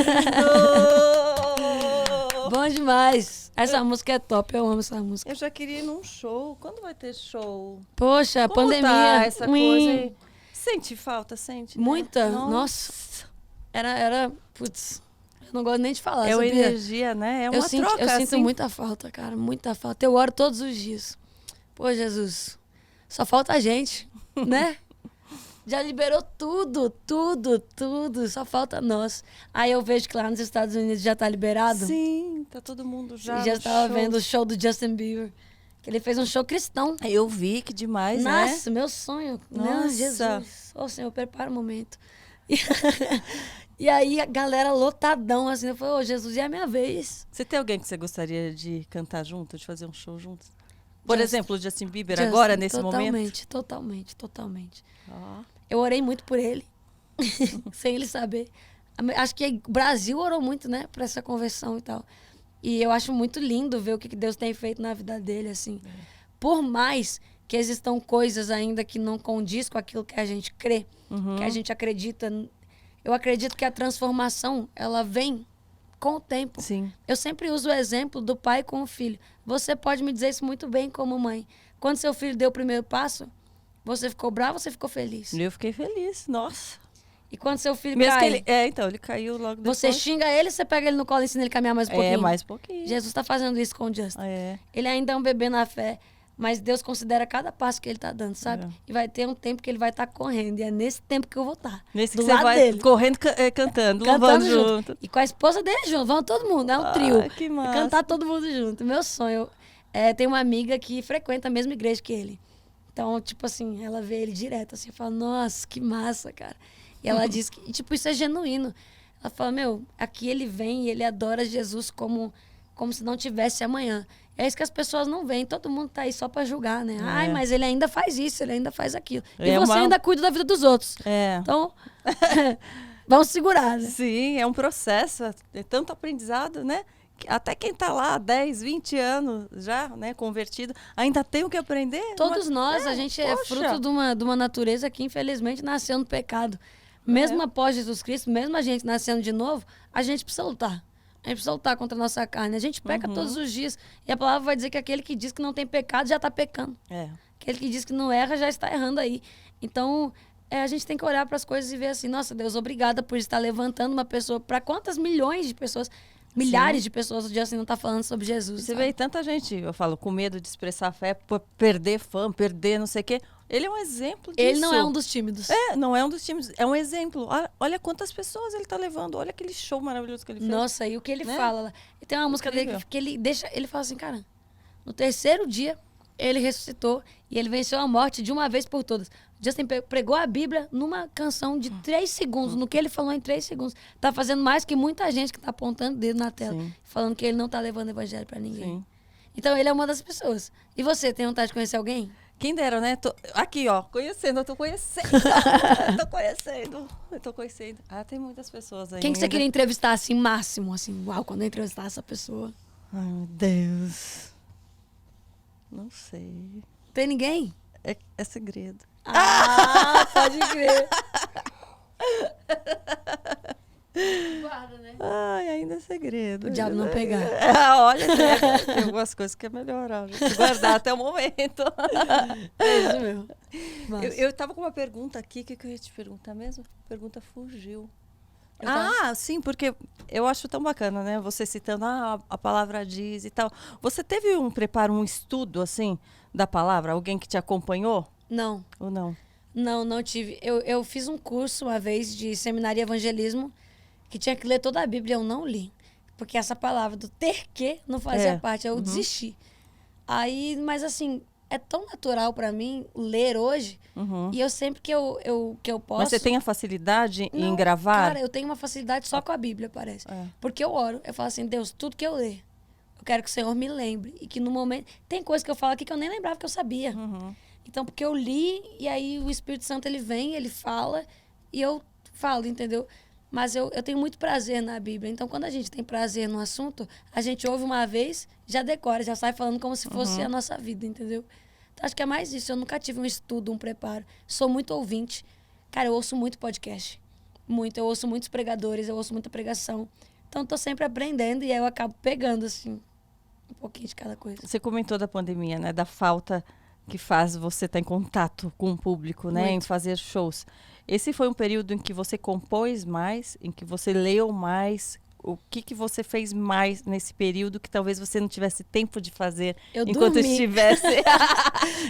Bom demais. Essa música é top, eu amo essa música. Eu já queria ir num show. Quando vai ter show? Poxa, a Como pandemia. tá essa coisa aí? Sente falta, sente? Né? Muita. Nossa. Era. Putz. Eu não gosto nem de falar. É uma sabia? energia, né? É uma eu sinto troca, muita falta, cara. Muita falta. Eu oro todos os dias. Pô, Jesus. Só falta a gente, né? Já liberou tudo. Só falta nós. Aí eu vejo que lá nos Estados Unidos já tá liberado. Sim, tá todo mundo já. Já no estava show. vendo o show do Justin Bieber. Que ele fez um show cristão. Eu vi, que demais, né? Nossa, meu sonho. Nossa. Não, Jesus. Ô, Senhor, prepara o momento. E aí a galera lotadão, assim, eu falei, ô Jesus, é a minha vez. Você tem alguém que você gostaria de cantar junto, de fazer um show juntos? Por Justin- exemplo, o Justin Bieber, Justin, agora, nesse momento? Totalmente. Ó. Eu orei muito por ele, sem ele saber. Acho que o Brasil orou muito, né, pra essa conversão e tal. E eu acho muito lindo ver o que Deus tem feito na vida dele, assim. Por mais que existam coisas ainda que não condiz com aquilo que a gente crê, que a gente acredita. Eu acredito que a transformação, ela vem com o tempo. Sim. Eu sempre uso o exemplo do pai com o filho. Você pode me dizer isso muito bem como mãe. Quando seu filho deu o primeiro passo, você ficou bravo ou você ficou feliz? Eu fiquei feliz, nossa. E quando seu filho Mesmo cai, que ele, então, ele caiu logo depois. você xinga ele, você pega ele no colo e ensina ele a caminhar mais um pouquinho? Mais um pouquinho. Jesus está fazendo isso com o Justin. É. Ele ainda é um bebê na fé, mas Deus considera cada passo que ele está dando, sabe? É. E vai ter um tempo que ele vai estar correndo, e é nesse tempo que eu vou estar. Nesse do que você lado vai dele. correndo, cantando, louvando junto. E com a esposa dele junto, vamos todo mundo, é um trio. Que massa. Cantar todo mundo junto. Meu sonho. Tem uma amiga que frequenta a mesma igreja que ele. Então, tipo assim, ela vê ele direto, assim, fala, nossa, que massa, cara. E ela diz que, tipo, isso é genuíno. Ela fala, meu, aqui ele vem e ele adora Jesus como se não tivesse amanhã. É isso que as pessoas não veem. Todo mundo tá aí só pra julgar, né? Ai, mas ele ainda faz isso, ele ainda faz aquilo. E você ainda cuida da vida dos outros. Então, vamos segurar, né? Sim, é um processo, é tanto aprendizado, né? Até quem tá lá há 10, 20 anos já, né, convertido, ainda tem o que aprender. Todos nós, a gente é fruto de uma natureza que, infelizmente, nasceu no pecado. Mesmo após Jesus Cristo, mesmo a gente nascendo de novo, a gente precisa lutar. A gente precisa lutar contra a nossa carne. A gente peca todos os dias. E a palavra vai dizer que aquele que diz que não tem pecado já está pecando. Aquele que diz que não erra já está errando aí. Então, a gente tem que olhar para as coisas e ver assim, nossa, Deus, obrigada por estar levantando uma pessoa. Para quantas milhões de pessoas, milhares de pessoas o dia assim não está falando sobre Jesus. Você vê tanta gente, eu falo, com medo de expressar a fé, perder fã, perder não sei o quê. Ele é um exemplo disso. Ele não é um dos tímidos. Não é um dos tímidos. É um exemplo. Olha quantas pessoas ele está levando. Olha aquele show maravilhoso que ele fez. Nossa, e o que ele fala lá. E tem uma música dele que ele fala assim, cara, no terceiro dia ele ressuscitou e ele venceu a morte de uma vez por todas. Justin pregou a Bíblia numa canção de 3 segundos, no que ele falou em 3 segundos. Tá fazendo mais que muita gente que tá apontando o dedo na tela, falando que ele não tá levando o evangelho pra ninguém. Sim. Então ele é uma das pessoas. E você, tem vontade de conhecer alguém? Quem dera, né? Aqui, ó, conhecendo, eu tô conhecendo. Eu tô conhecendo. Tem muitas pessoas aí. Quem que você queria entrevistar, assim, máximo? Assim, uau, quando eu entrevistar essa pessoa. Ai, meu Deus. Não sei. Tem ninguém? É segredo. Pode crer. Guarda, né? Ainda é segredo. O diabo não pegar. Olha, tem algumas coisas que é melhor a gente guardar até o momento. É isso mesmo. Eu tava com uma pergunta aqui, o que eu ia te perguntar mesmo? A pergunta fugiu. Sim, porque eu acho tão bacana, né? Você citando, a palavra diz e tal. Você teve um preparo, um estudo, assim, da palavra? Alguém que te acompanhou? Não. Ou não? Não tive. Eu fiz um curso uma vez de seminário e evangelismo que tinha que ler toda a Bíblia. Eu não li. Porque essa palavra do ter que não fazia parte. Eu desisti. Aí, mas assim, é tão natural pra mim ler hoje. E eu sempre que eu posso... Mas você tem a facilidade em gravar? Cara, eu tenho uma facilidade só com a Bíblia, parece. Porque eu oro. Eu falo assim, Deus, tudo que eu ler, eu quero que o Senhor me lembre. E que no momento... Tem coisa que eu falo aqui que eu nem lembrava que eu sabia. Então, porque eu li, e aí o Espírito Santo, ele vem, ele fala, e eu falo, entendeu? Mas eu tenho muito prazer na Bíblia. Então, quando a gente tem prazer no assunto, a gente ouve uma vez, já decora, já sai falando como se fosse a nossa vida, entendeu? Então, acho que é mais isso. Eu nunca tive um estudo, um preparo. Sou muito ouvinte. Cara, eu ouço muito podcast. Muito. Eu ouço muitos pregadores, eu ouço muita pregação. Então, tô sempre aprendendo e aí eu acabo pegando, assim, um pouquinho de cada coisa. Você comentou da pandemia, né? Da falta que faz você estar em contato com o público, né? Em fazer shows. Esse foi um período em que você compôs mais, em que você leu mais. O que você fez mais nesse período que talvez você não tivesse tempo de fazer enquanto estivesse?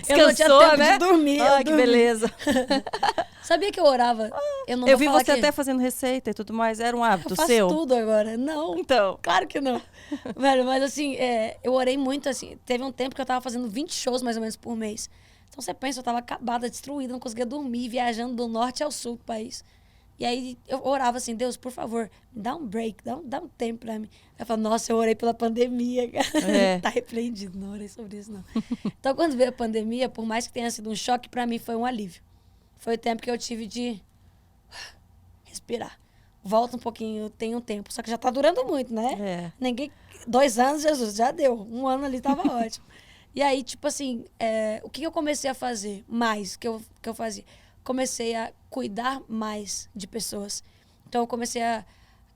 Eu não tinha tempo de dormir. Que beleza. Sabia que eu orava? Eu vi você até fazendo receita e tudo mais. Era um hábito seu? Eu faço tudo agora. Não. Então. Claro que não. Velho, mas assim, eu orei muito, assim. Teve um tempo que eu tava fazendo 20 shows mais ou menos por mês. Então você pensa, eu tava acabada, destruída, não conseguia dormir, viajando do norte ao sul do país. E aí eu orava assim, Deus, por favor, me dá um break, dá um tempo pra mim. Aí eu falava, nossa, eu orei pela pandemia, cara. Tá repreendido, não orei sobre isso, não. Então, quando veio a pandemia, por mais que tenha sido um choque, pra mim foi um alívio. Foi o tempo que eu tive de respirar. Volta um pouquinho, tem um tempo. Só que já tá durando muito, né? 2 anos, Jesus, já deu. 1 ano ali tava ótimo. E aí, tipo assim, o que eu comecei a fazer mais que eu fazia? Comecei a cuidar mais de pessoas. Então, eu comecei a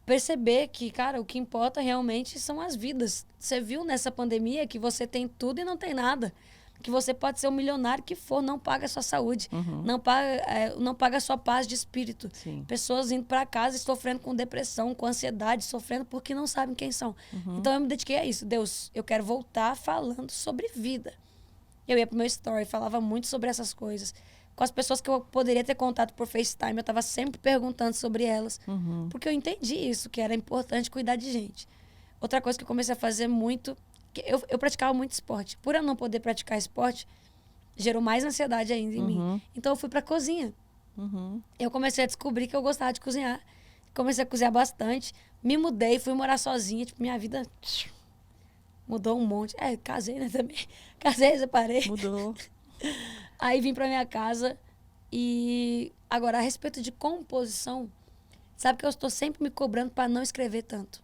perceber que, cara, o que importa realmente são as vidas. Você viu nessa pandemia que você tem tudo e não tem nada. Que você pode ser o milionário que for, não paga a sua saúde, não paga a sua paz de espírito. Sim. Pessoas indo para casa e sofrendo com depressão, com ansiedade, sofrendo porque não sabem quem são. Então eu me dediquei a isso. Deus, eu quero voltar falando sobre vida. Eu ia pro meu story, falava muito sobre essas coisas. Com as pessoas que eu poderia ter contato por FaceTime, eu estava sempre perguntando sobre elas. Porque eu entendi isso, que era importante cuidar de gente. Outra coisa que eu comecei a fazer muito... Eu praticava muito esporte. Por eu não poder praticar esporte, gerou mais ansiedade ainda em mim. Então, eu fui pra cozinha. Eu comecei a descobrir que eu gostava de cozinhar. Comecei a cozinhar bastante. Me mudei, fui morar sozinha. Tipo, minha vida mudou um monte. Casei, né, também. Casei, separei. Mudou. Aí, vim pra minha casa. E agora, a respeito de composição, sabe que eu estou sempre me cobrando pra não escrever tanto.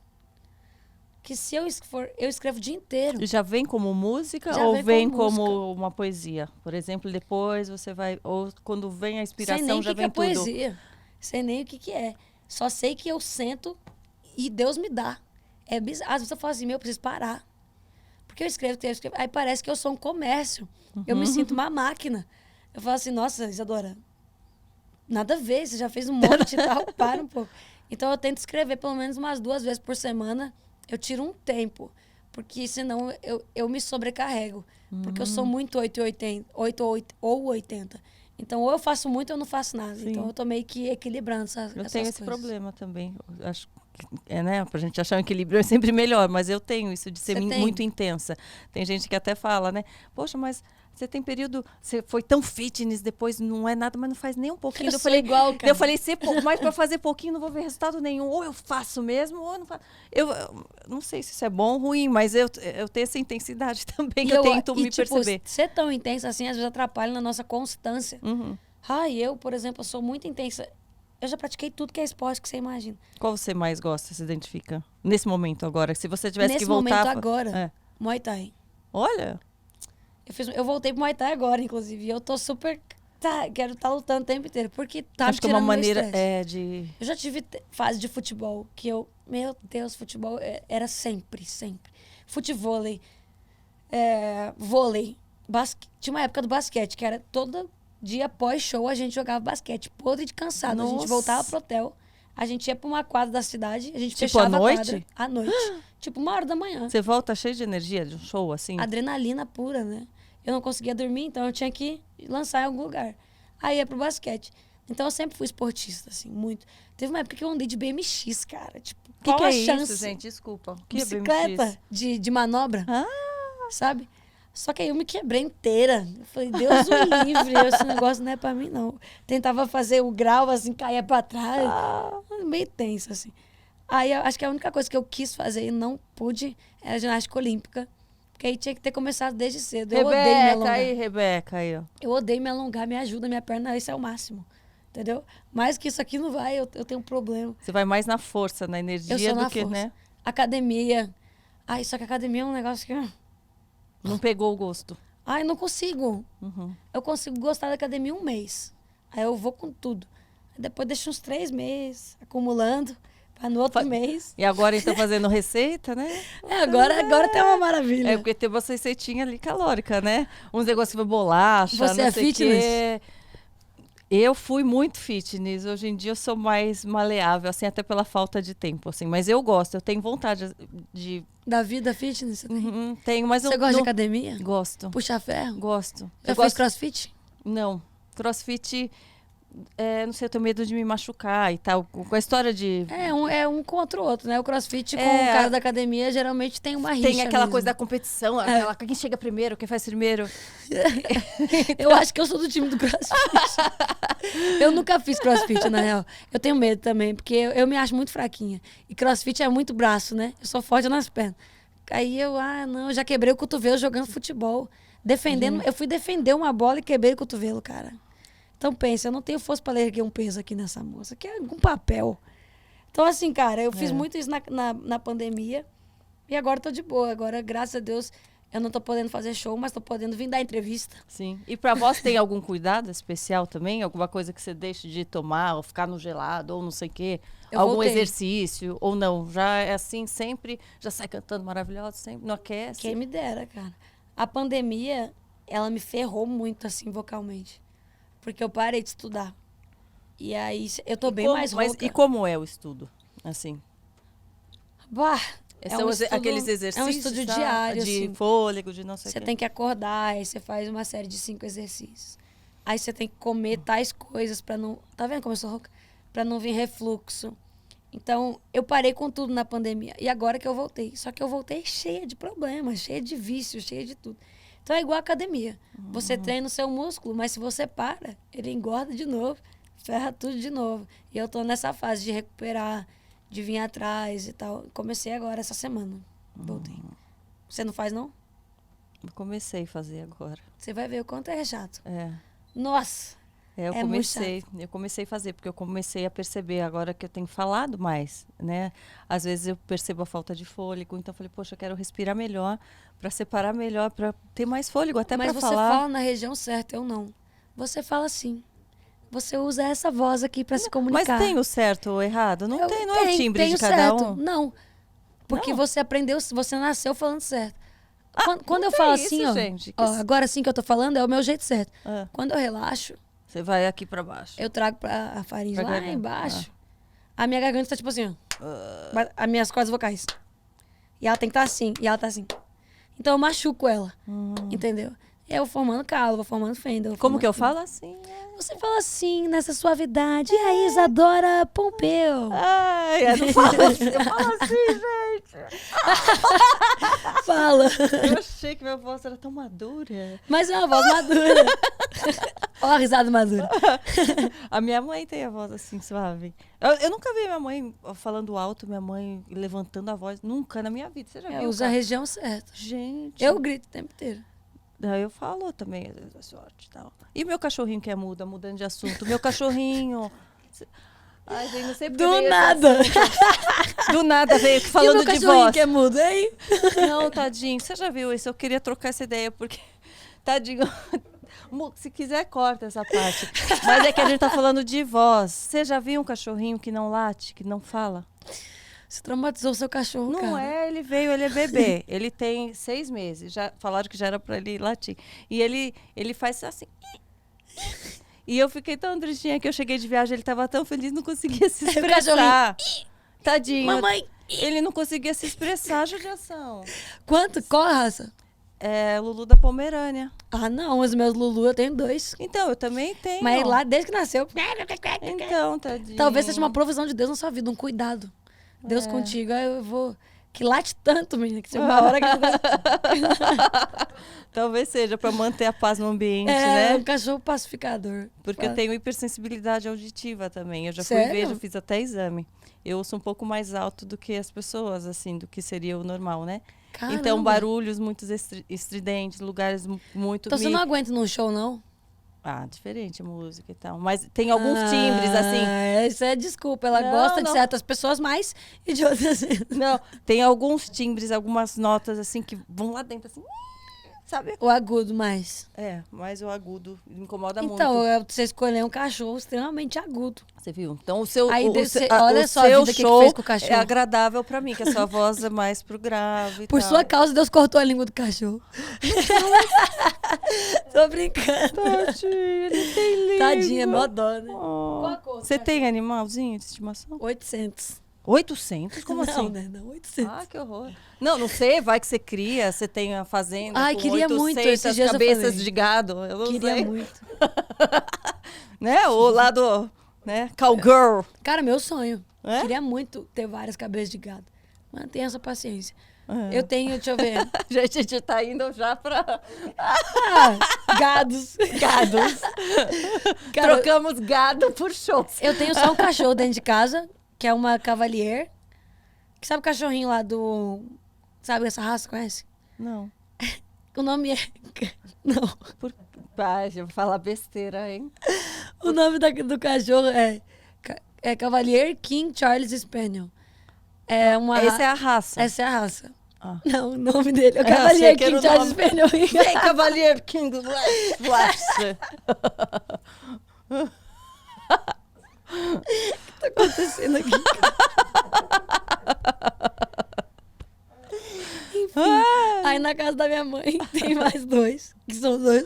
Que se eu escrevo o dia inteiro. E já vem como música Já ou vem como como uma poesia? Por exemplo, depois você vai... Ou quando vem a inspiração, Sei nem já o que vem é tudo? poesia. Sei nem o que é. Só sei que eu sento e Deus me dá. É bizarro. Às vezes eu falo assim, eu preciso parar. Porque eu escrevo. Aí parece que eu sou um comércio. Eu me sinto uma máquina. Eu falo assim, nossa, Isadora, nada a ver, você já fez um monte e tal, para um pouco. Então eu tento escrever pelo menos umas 2 vezes por semana. Eu tiro um tempo, porque senão eu me sobrecarrego. Porque eu sou muito 8 ou 80. Então, ou eu faço muito ou eu não faço nada. Sim. Então, eu tô meio que equilibrando essas Eu coisas. tenho esse problema também. Eu acho que, né, pra gente achar um equilíbrio é sempre melhor, mas eu tenho isso de ser Você tem? muito intensa. Tem gente que até fala, né? Poxa, mas você tem período, você foi tão fitness, depois não é nada, mas não faz nem um pouquinho. Eu sou igual, cara. Eu falei, mas pra fazer pouquinho não vou ver resultado nenhum. Ou eu faço mesmo, ou eu não faço. Eu não sei se isso é bom ou ruim, mas eu tenho essa intensidade também, que eu tento me perceber. Ser tão intensa assim, às vezes atrapalha na nossa constância. Eu, por exemplo, sou muito intensa. Eu já pratiquei tudo que é esporte que você imagina. Qual você mais gosta, se identifica? Nesse momento agora, se você tivesse que voltar... Nesse momento agora, Muay Thai. Olha... Eu voltei pro Muay Thai agora, inclusive. E eu tô super... quero estar lutando o tempo inteiro. Porque tá Acho que é uma maneira de... Eu já tive fase de futebol que eu... Meu Deus, futebol era sempre. Futevôlei. Vôlei. Tinha uma época do basquete, que era todo dia pós-show a gente jogava basquete. Podre de cansado. Nossa. A gente voltava pro hotel. A gente ia pra uma quadra da cidade. A gente Tipo, fechava à noite? a quadra. À noite. Tipo, 1h da manhã. Você volta cheio de energia de um show, assim? Adrenalina pura, né? Eu não conseguia dormir, então eu tinha que lançar em algum lugar. Aí ia pro basquete. Então eu sempre fui esportista, assim, muito. Teve uma época que eu andei de BMX, cara. Tipo, qual que a é chance? isso, gente? Desculpa. Que Bicicleta é BMX? de manobra, sabe? Só que aí eu me quebrei inteira. Eu falei, Deus o livre, esse negócio não é pra mim, não. Tentava fazer o grau, assim, caía pra trás. Meio tenso, assim. Aí eu acho que a única coisa que eu quis fazer e não pude era ginástica olímpica. Porque aí tinha que ter começado desde cedo. Eu odeio me alongar. Rebeca aí, ó. Eu odeio me alongar, me ajuda, minha perna, isso é o máximo. Entendeu? Mais que isso aqui não vai, eu tenho um problema. Você vai mais na força, na energia do que, né? Academia. Só que academia é um negócio que... Não pegou o gosto. Não consigo. Eu consigo gostar da academia 1 mês. Aí eu vou com tudo. Aí depois deixo uns 3 meses acumulando. Pra no outro mês. E agora então fazendo receita, né? Agora tá uma maravilha. Porque tem uma receitinha ali calórica, né? Uns negócios que bolacha, Você não sei fitness? Quê. Eu fui muito fitness. Hoje em dia eu sou mais maleável, assim, até pela falta de tempo, assim. Mas eu gosto, eu tenho vontade de... Da vida fitness? Tenho, mas Você gosta de academia? Gosto. Puxar ferro? Gosto. Já fez crossfit? Não. Crossfit... não sei, eu tenho medo de me machucar e tal. Com a história de... É um contra o outro, né? O CrossFit com É. o cara da academia geralmente tem uma rixa Tem aquela mesmo. coisa da competição, aquela, quem chega primeiro, quem faz primeiro. Eu acho que eu sou do time do CrossFit. Eu nunca fiz CrossFit, na real. Eu tenho medo também, porque eu me acho muito fraquinha. E CrossFit é muito braço, né? Eu sou forte nas pernas. Aí eu já quebrei o cotovelo jogando futebol. Defendendo, eu fui defender uma bola e quebrei o cotovelo, cara. Então pensa, eu não tenho força para erguer um peso aqui nessa moça. Aqui é algum papel. Então assim, cara, eu fiz muito isso na pandemia. E agora eu tô de boa. Agora, graças a Deus, eu não tô podendo fazer show, mas tô podendo vir dar entrevista. Sim. E pra vós tem algum cuidado especial também? Alguma coisa que você deixe de tomar, ou ficar no gelado, ou não sei o quê? Eu Algum voltei. exercício, ou não? Já é assim, sempre, já sai cantando maravilhoso, sempre, não aquece? Quem me dera, cara. A pandemia, ela me ferrou muito, assim, vocalmente. Porque eu parei de estudar. E aí, eu tô bem mais rouca. E como é o estudo, assim? Bah, São aqueles exercícios, é um estudo tá? diário, De assim. fôlego, de não sei o Você quê. tem que acordar, aí você faz uma série de 5 exercícios. Aí você tem que comer tais coisas pra não... Tá vendo como eu sou rouca? Pra não vir refluxo. Então, eu parei com tudo na pandemia. E agora que eu voltei. Só que eu voltei cheia de problemas, cheia de vícios, cheia de tudo. Então, é igual a academia. Você treina o seu músculo, mas se você para, ele engorda de novo, ferra tudo de novo. E eu tô nessa fase de recuperar, de vir atrás e tal. Comecei agora, essa semana. Voltei. Você não faz, não? Eu comecei a fazer agora. Você vai ver o quanto é chato. É. Nossa! Eu É muito comecei a fazer, porque eu comecei a perceber agora que eu tenho falado mais, né? Às vezes eu percebo a falta de fôlego, então eu falei, poxa, eu quero respirar melhor, para separar melhor, para ter mais fôlego, até para Mas falar. você fala na região certa, eu não. Você fala assim. Você usa essa voz aqui para se comunicar. Mas tem o certo ou errado? Não tem, não é o timbre tem de o cada certo. um? Não. Porque Não? você aprendeu, você nasceu falando certo. Quando não eu falo tem assim, isso, ó, gente, que ó, isso- agora sim que eu tô falando, é o meu jeito certo. Ah, Quando eu relaxo, você vai aqui para baixo. eu trago a faringe Pra lá garganta. embaixo. A minha garganta tá tipo assim, ó. As minhas cordas vocais. E ela tem que estar assim, e ela tá assim. Então eu machuco ela, entendeu? Eu vou formando calo, vou formando fenda. Como que eu falo assim? Você fala assim, nessa suavidade. E aí, Isadora Pompeu? Ai, eu não falo assim, eu falo assim, gente. Fala. Eu achei que minha voz era tão madura. Mas é uma voz madura. Ó a risada madura. A minha mãe tem a voz assim, suave. Eu nunca vi minha mãe falando alto, minha mãe levantando a voz. Nunca na minha vida. Você já viu? Usa a cara? região certa. Gente. Eu grito o tempo inteiro. Daí eu falo também, às vezes, a sorte e tal. E meu cachorrinho que é muda, mudando de assunto. Meu cachorrinho. Ai, gente, não sei porque Do veio esse nada. assunto. Do nada veio E falando meu de cachorrinho voz. que é mudo, hein? Não, tadinho, você já viu isso? Eu queria trocar essa ideia, porque, tadinho, se quiser, corta essa parte. Mas é que a gente tá falando de voz. Você já viu um cachorrinho que não late, que não fala? Você traumatizou o seu cachorro, Não cara. é, ele veio, ele é bebê. Ele tem 6 meses. Já falaram que já era pra ele latir. E ele faz assim. E eu fiquei tão tristinha que eu cheguei de viagem, ele tava tão feliz, não conseguia se O expressar. Tadinho. Mamãe. Ele não conseguia se expressar, judiação. Quanto? Qual a raça? É Lulu da Pomerânia. Ah, não. Os meus Lulu eu tenho 2. Então, eu também tenho. Mas lá, desde que nasceu... Então, tadinho. Talvez seja uma provisão de Deus na sua vida, um cuidado. Deus É. contigo, aí eu vou... Que late tanto, menina, que chega uma hora que... Talvez seja para manter a paz no ambiente, É, né? um cachorro pacificador. Porque eu tenho hipersensibilidade auditiva também. Eu já fui Sério? ver, já fiz até exame. Eu ouço um pouco mais alto do que as pessoas, assim, do que seria o normal, né? Caramba. Então, barulhos muito estridentes, lugares muito... Então você não aguenta num show, não? Ah, diferente a música e tal. Mas tem alguns timbres, assim... Isso é desculpa. Ela Não, gosta de não. certas pessoas mais e de outras. Não, tem alguns timbres, algumas notas, assim, que vão lá dentro, assim... Sabe? O agudo mais. É, mas o agudo me incomoda Então, muito. você escolher um cachorro extremamente agudo. Você viu? Então, o seu, Aí o, você- seu- a- olha o só a seu vida que show fez com o cachorro. é agradável pra mim, que a sua voz é mais pro grave e Por tal. sua causa, Deus cortou a língua do cachorro. Tô brincando. Tadinho, ele tem língua. Tadinha, mó dó, né? Oh. Qual a cor do Você cachorro? tem animalzinho de estimação? 800. 800? Como não, assim? né? Não, 800. Ah, que horror. Não sei, vai que você cria, você tem a fazenda Ai, com queria 800 muito, esses dias eu cabeças falei. de gado. Eu não Queria sei. muito. né? O lado, né? Cowgirl. Cara, meu sonho. É? Queria muito ter várias cabeças de gado. Mas não tenho essa paciência. É. Eu tenho, deixa eu ver. Gente, a gente tá indo já pra Gados. gados. Cara, Trocamos gado por shows. eu tenho só um cachorro dentro de casa, que é uma Cavalier. Que sabe o cachorrinho lá do... Sabe essa raça, conhece? Não. O nome é... Não. Pai, eu vou falar besteira, hein? O nome do cachorro é Cavalier King Charles Spaniel. É uma... Essa é a raça. Essa é a raça. Ah. Não, o nome dele é o Eu achei Cavalier que era King o Charles nome. Spaniel. Vem, Cavalier King Flash. O que tá acontecendo aqui? Enfim, aí na casa da minha mãe tem mais dois, que são dois.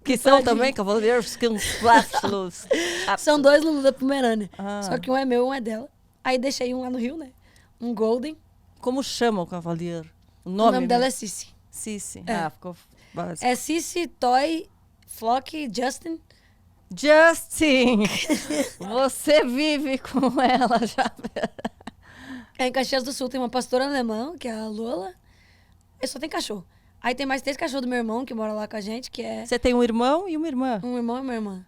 Que são também Cavalier King Flash. São dois Lulu da Pomerânia. Ah. Só que um é meu, um é dela. Aí deixei um lá no Rio, né? Um Golden. Como chama o Cavalier? O O nome, nome dela é Cici. Cici. É. Ah, ficou básico. É Cici, Toy, Flock, Justin. Justin! Você vive com ela já. Aí em Caxias do Sul tem uma pastora alemã, que é a Lola. Eu só tem cachorro. Aí tem mais 3 cachorros do meu irmão, que mora lá com a gente, que é Você tem um irmão e uma irmã. um irmão e uma irmã.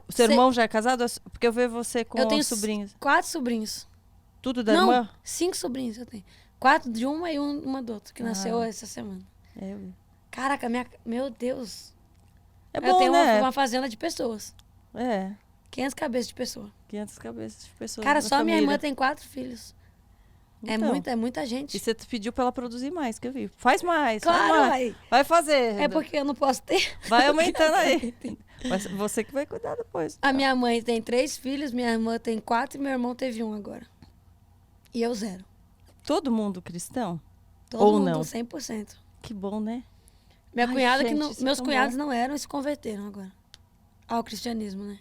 O seu irmão já é casado? Porque eu vejo você com Eu tenho sobrinhos. 4 sobrinhos. Tudo da Não, irmã? 5 sobrinhos eu tenho. 4 de uma e uma do outro, que nasceu essa semana. É, Caraca, meu Deus. é Eu bom, tenho né? uma fazenda de pessoas. É, 500 cabeças de pessoa. 500 cabeças de pessoas. Cara, na só minha família. irmã tem 4 filhos. Então. É muita gente. E você pediu pra ela produzir mais, que eu vi. Faz mais, Claro, faz mais. vai. Vai fazer. É porque eu não posso ter. Vai aumentando aí. Mas você que vai cuidar depois. A minha mãe tem 3 filhos, minha irmã tem 4 e meu irmão teve 1 agora. E eu 0. Todo mundo cristão? Todo Ou mundo não? 100%. Que bom, né? Minha Ai, cunhada, gente, isso é meus tão cunhados bom. não eram e se converteram agora. Ao cristianismo, né?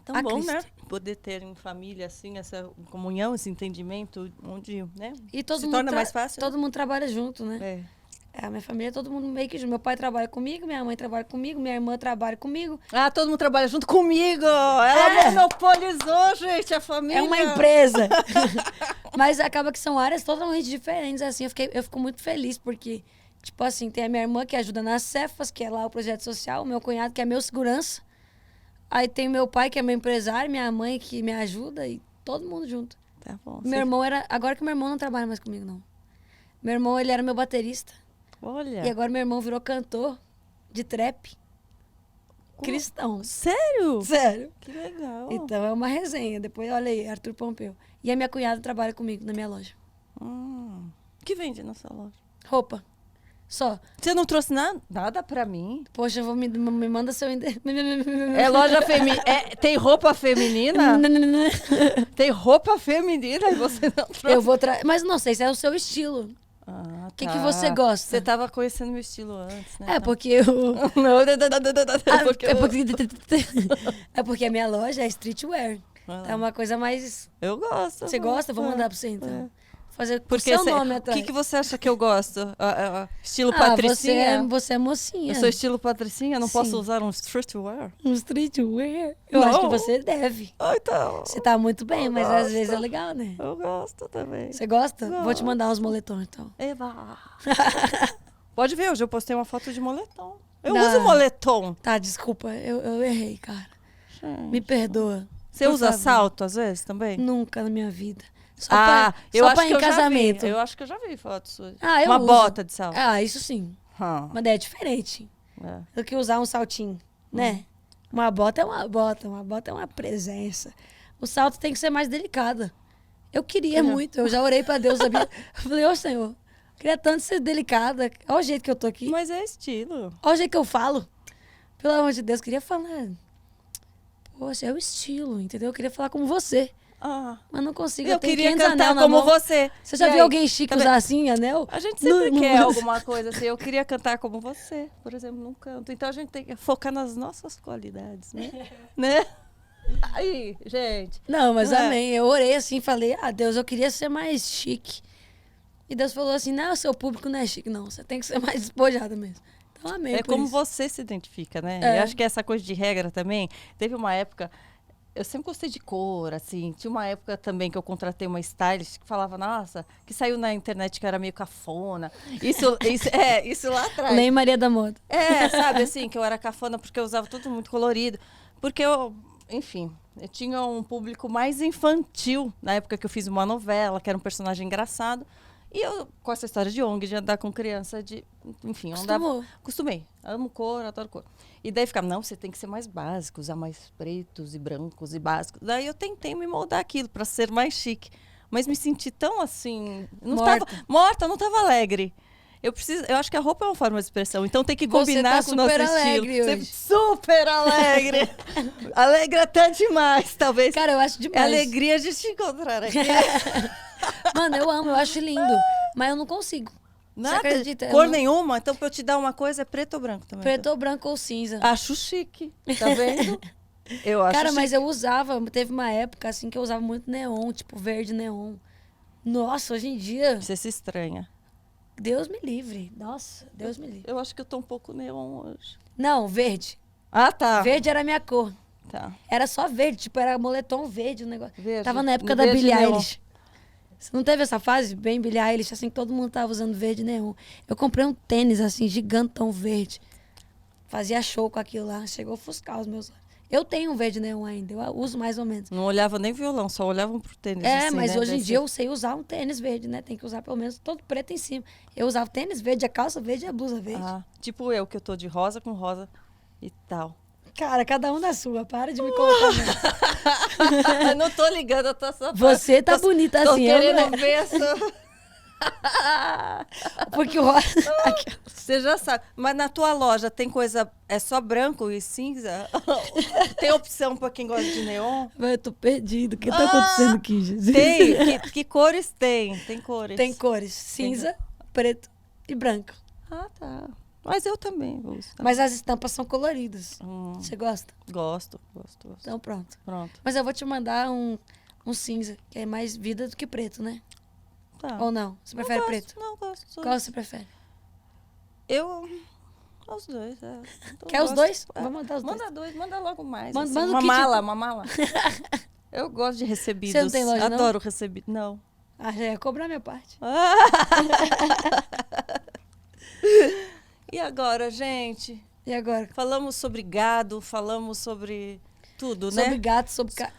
Tão A bom, Cristo. né? Poder ter em família, assim, essa comunhão, esse entendimento, onde, né? E todo Se mundo torna mais fácil. Todo mundo trabalha junto, né? É. É, a minha família, todo mundo meio que junto. Meu pai trabalha comigo, minha mãe trabalha comigo, minha irmã trabalha comigo. Ah, todo mundo trabalha junto comigo! Ela monopolizou, gente, a família. É uma empresa. Mas acaba que são áreas totalmente diferentes, assim. Eu fico muito feliz, porque, tipo assim, tem a minha irmã que ajuda nas Cefas, que é lá o projeto social, o meu cunhado que é meu segurança. Aí tem meu pai, que é meu empresário, minha mãe que me ajuda e todo mundo junto. Tá bom. Meu irmão era... Agora que meu irmão não trabalha mais comigo, não. Meu irmão, ele era meu baterista. Olha. E agora meu irmão virou cantor de trap. Cristão. Sério? Sério. Que legal. Então é uma resenha. Depois, olha aí, Arthur Pompeu. E a minha cunhada trabalha comigo na minha loja. O que vende na sua loja? Roupa. Só. Você não trouxe nada pra mim? Poxa, me manda seu endereço. É loja feminina. Tem roupa feminina? Tem roupa feminina e você não trouxe? Eu vou Mas não sei se é o seu estilo. Ah, O que você gosta? Você tava conhecendo meu estilo antes, né? É porque eu... Não, É porque a minha loja é streetwear. É uma coisa mais... Eu gosto. Você gosta? Vou mandar pra você, então. Fazer com o Porque seu nome o atrás. que você acha que eu gosto? Estilo Ah, patricinha? você é mocinha. Eu sou estilo patricinha? Não posso Sim. usar um streetwear? Um streetwear? Eu Não. acho que você deve. Ah, então. Você tá muito bem, Eu mas às gosto. vezes é legal, né? Eu gosto também. Você gosta? Vou te Gosto. mandar uns moletons, então. Eva. Pode ver, hoje eu postei uma foto de moletom. Eu Não. uso moletom. Tá, desculpa, eu errei, cara. Me perdoa. Você Por usa favor. salto às vezes também? Nunca na minha vida. Só eu só acho pra que em eu casamento. já vi. Eu acho que eu já vi fotos suas. Ah, eu Uma uso. bota de salto. Ah, isso sim. Ah, Mas é diferente é. do que usar um saltinho, né? Uma bota é uma bota, uma bota é uma presença. O salto tem que ser mais delicada. Eu queria muito, eu já orei pra Deus, sabia? Eu falei, ô Senhor, eu queria tanto ser delicada. Olha o jeito que eu tô aqui. Mas é estilo. Olha o jeito que eu falo. Pelo amor de Deus, eu queria falar. Poxa, é o estilo, entendeu? Eu queria falar como você. Ah, Mas não consigo. eu tenho queria 500 cantar anel na como mão. você. Você já E viu aí? alguém chique Tá vendo? usar assim, anel? A gente sempre Não- quer não- alguma coisa assim. Eu queria cantar como você, por exemplo, num canto. Então a gente tem que focar nas nossas qualidades, né? Né? Aí, gente. Não, mas Não é? amém. Eu orei assim, falei, Deus, eu queria ser mais chique. E Deus falou assim, não, seu público não é chique, não. Você tem que ser mais despojada mesmo. Então Eu amei É por como isso. você se identifica, né? É. Eu acho que essa coisa de regra também. Teve uma época. Eu sempre gostei de cor, assim. Tinha uma época também que eu contratei uma stylist que falava, nossa, que saiu na internet que era meio cafona. Isso lá atrás. Lei Maria da Moda. É, sabe, assim, que eu era cafona porque eu usava tudo muito colorido. Porque enfim, eu tinha um público mais infantil na época que eu fiz uma novela, que era um personagem engraçado. E eu, com essa história de ONG, de andar com criança, enfim, eu andava. Acostumou. Acostumei. Amo cor, adoro cor. E daí ficava, não, você tem que ser mais básico, usar mais pretos e brancos e básicos. Daí eu tentei me moldar aquilo para ser mais chique. Mas me senti tão assim. Não Morta. tava morta, não tava alegre. Eu acho que a roupa é uma forma de expressão, então tem que Você combinar tá com o nosso super estilo. alegre Você hoje. super alegre. Alegre até demais, talvez. Cara, eu acho É demais. alegria de te encontrar aqui. Mano, eu amo, eu acho lindo. Mas eu não consigo. Nada, Você acredita? cor Eu não- nenhuma. Então, pra eu te dar uma coisa, é preto ou branco também. Preto ou branco ou cinza. Acho chique, tá vendo? Eu acho Cara, chique. mas eu usava, teve uma época assim que eu usava muito neon, tipo verde neon. Nossa, hoje em dia, Você se estranha. Deus me livre. Nossa, Deus me livre. Eu acho que eu tô um pouco neon hoje. Não, verde. Ah, tá. Verde era a minha cor. Tá. Era só verde, tipo, era moletom verde o negócio. Verde. Tava na época da Verde Billie neon. Eilish. Você não teve essa fase bem Billie Eilish, assim, que todo mundo tava usando verde neon. Eu comprei um tênis, assim, gigantão verde. Fazia show com aquilo lá. Chegou a ofuscar os meus olhos. Eu tenho um verde neon ainda, eu uso mais ou menos. Não olhava nem violão, só olhavam pro tênis. É, assim, mas né? hoje em Desse- dia eu sei usar um tênis verde, né? Tem que usar pelo menos todo preto em cima. Eu usava tênis verde, a calça verde e a blusa verde. Ah, tipo eu, que eu tô de rosa com rosa e tal. Cara, cada um na sua, para de me colocar. Não. Não tô ligando, eu tô só... Você tá tô- bonita Tô assim, eu não querendo é. ver essa... Porque o rosa... Você já sabe. Mas na tua loja tem coisa... É só branco e cinza? Tem opção pra quem gosta de neon? Eu tô perdido. O que tá acontecendo aqui, Jesus? Tem. Que cores tem? Tem cores. Tem cores. Cinza, preto e branco. Ah, tá. Mas eu também uso. Tá? Mas as estampas são coloridas. Você gosta? Gosto. Então pronto. Pronto. Mas eu vou te mandar um cinza, que é mais vida do que preto, né? Tá. Ou não? Você prefere Não preto? gosto, Não, gosto. Só Qual você prefere? Eu... Os dois, é. Eu Quer os gosto. dois? É. Vou mandar os dois. Manda dois, manda logo mais. Manda- assim. manda o uma kit mala, de- uma mala. Eu gosto de recebidos. Você não tem loja, não? Adoro recebidos. Não. Ah, já ia cobrar minha parte. E agora, gente? E agora? Falamos sobre gado, falamos sobre tudo, Sobre né? gato, sobre gato.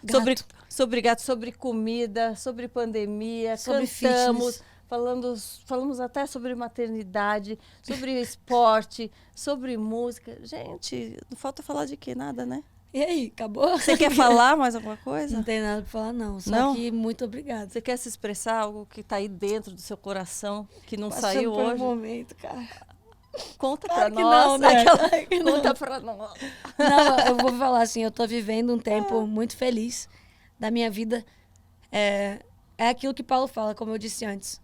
Sobre gato, sobre comida, sobre pandemia, Sobre cantamos, fitness. falamos até sobre maternidade, sobre esporte, sobre música. Gente, não falta falar de quê? Nada, né? E aí, acabou? Você quer falar mais alguma coisa? Não tem nada pra falar, não. Só Não? que muito obrigada. Você quer se expressar algo que tá aí dentro do seu coração, que não Passando saiu por um hoje? momento, cara. Conta Claro pra que nós. não, né? Aquela- Claro que não. Conta pra nós. Não, eu vou falar assim, eu tô vivendo um tempo muito feliz da minha vida. É aquilo que Paulo fala, como eu disse antes.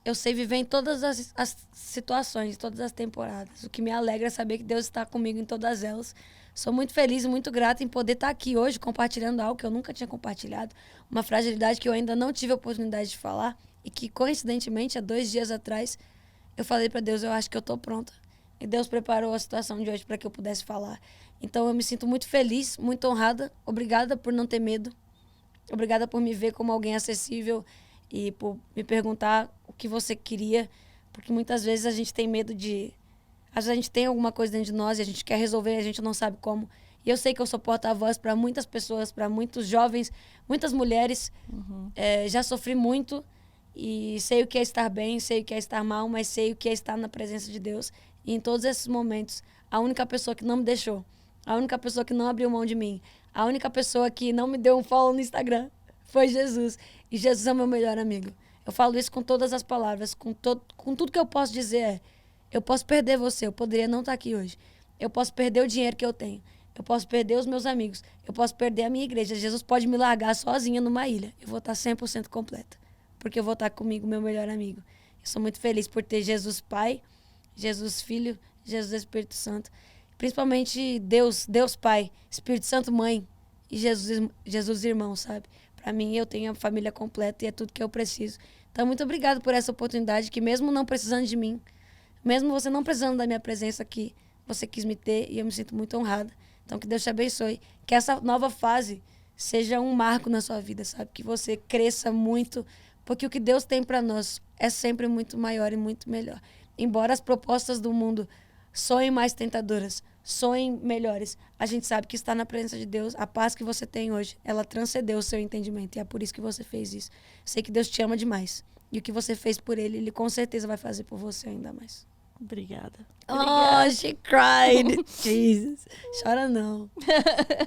Eu sei viver em todas as situações, em todas as temporadas. O que me alegra é saber que Deus está comigo em todas elas. Sou muito feliz e muito grata em poder estar aqui hoje compartilhando algo que eu nunca tinha compartilhado. Uma fragilidade que eu ainda não tive a oportunidade de falar e que, coincidentemente, há 2 dias atrás, eu falei para Deus, eu acho que eu tô pronta. E Deus preparou a situação de hoje para que eu pudesse falar. Então eu me sinto muito feliz, muito honrada. Obrigada por não ter medo. Obrigada por me ver como alguém acessível e por me perguntar o que você queria. Porque muitas vezes a gente tem medo de... Às vezes a gente tem alguma coisa dentro de nós e a gente quer resolver e a gente não sabe como. E eu sei que eu sou porta-voz para muitas pessoas, para muitos jovens, muitas mulheres. Já sofri muito e sei o que é estar bem, sei o que é estar mal, mas sei o que é estar na presença de Deus. E em todos esses momentos, a única pessoa que não me deixou, a única pessoa que não abriu mão de mim, a única pessoa que não me deu um follow no Instagram foi Jesus. E Jesus é o meu melhor amigo. Eu falo isso com todas as palavras, com tudo que eu posso dizer eu posso perder você, eu poderia não estar aqui hoje. Eu posso perder o dinheiro que eu tenho. Eu posso perder os meus amigos. Eu posso perder a minha igreja. Jesus pode me largar sozinha numa ilha. Eu vou estar 100% completa. Porque eu vou estar comigo, meu melhor amigo. Eu sou muito feliz por ter Jesus Pai, Jesus Filho, Jesus Espírito Santo. Principalmente Deus Pai, Espírito Santo Mãe e Jesus Irmão, sabe? Para mim, eu tenho a família completa e é tudo que eu preciso. Então, muito obrigada por essa oportunidade, que mesmo não precisando de mim, Mesmo você não precisando da minha presença aqui, você quis me ter e eu me sinto muito honrada. Então, que Deus te abençoe. Que essa nova fase seja um marco na sua vida, sabe? Que você cresça muito, porque o que Deus tem para nós é sempre muito maior e muito melhor. Embora as propostas do mundo soem mais tentadoras, soem melhores, a gente sabe que está na presença de Deus. A paz que você tem hoje, ela transcendeu o seu entendimento. E é por isso que você fez isso. Sei que Deus te ama demais. E o que você fez por ele, ele com certeza vai fazer por você ainda mais. Obrigada. Oh, she cried. Jesus. Chora não.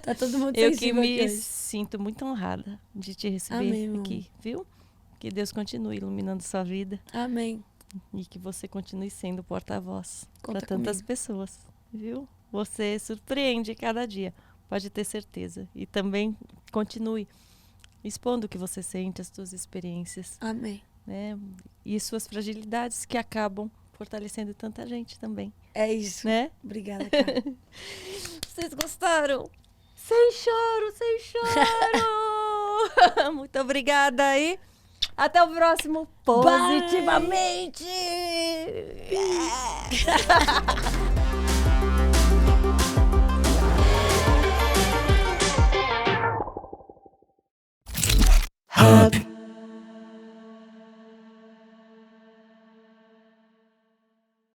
Tá todo mundo Eu que sensível me aqui hoje. sinto muito honrada de te receber Amém, meu aqui, viu? Que Deus continue iluminando sua vida Amém. e que você continue sendo porta-voz para Conta tantas comigo. pessoas, viu? Você surpreende cada dia, pode ter certeza. E também continue expondo o que você sente, as suas experiências, Amém. né? E suas fragilidades que acabam fortalecendo tanta gente também, É isso. né? Obrigada, cara. Vocês gostaram? Sem choro, sem choro! Muito obrigada aí. Até o próximo Positivamente! Hub.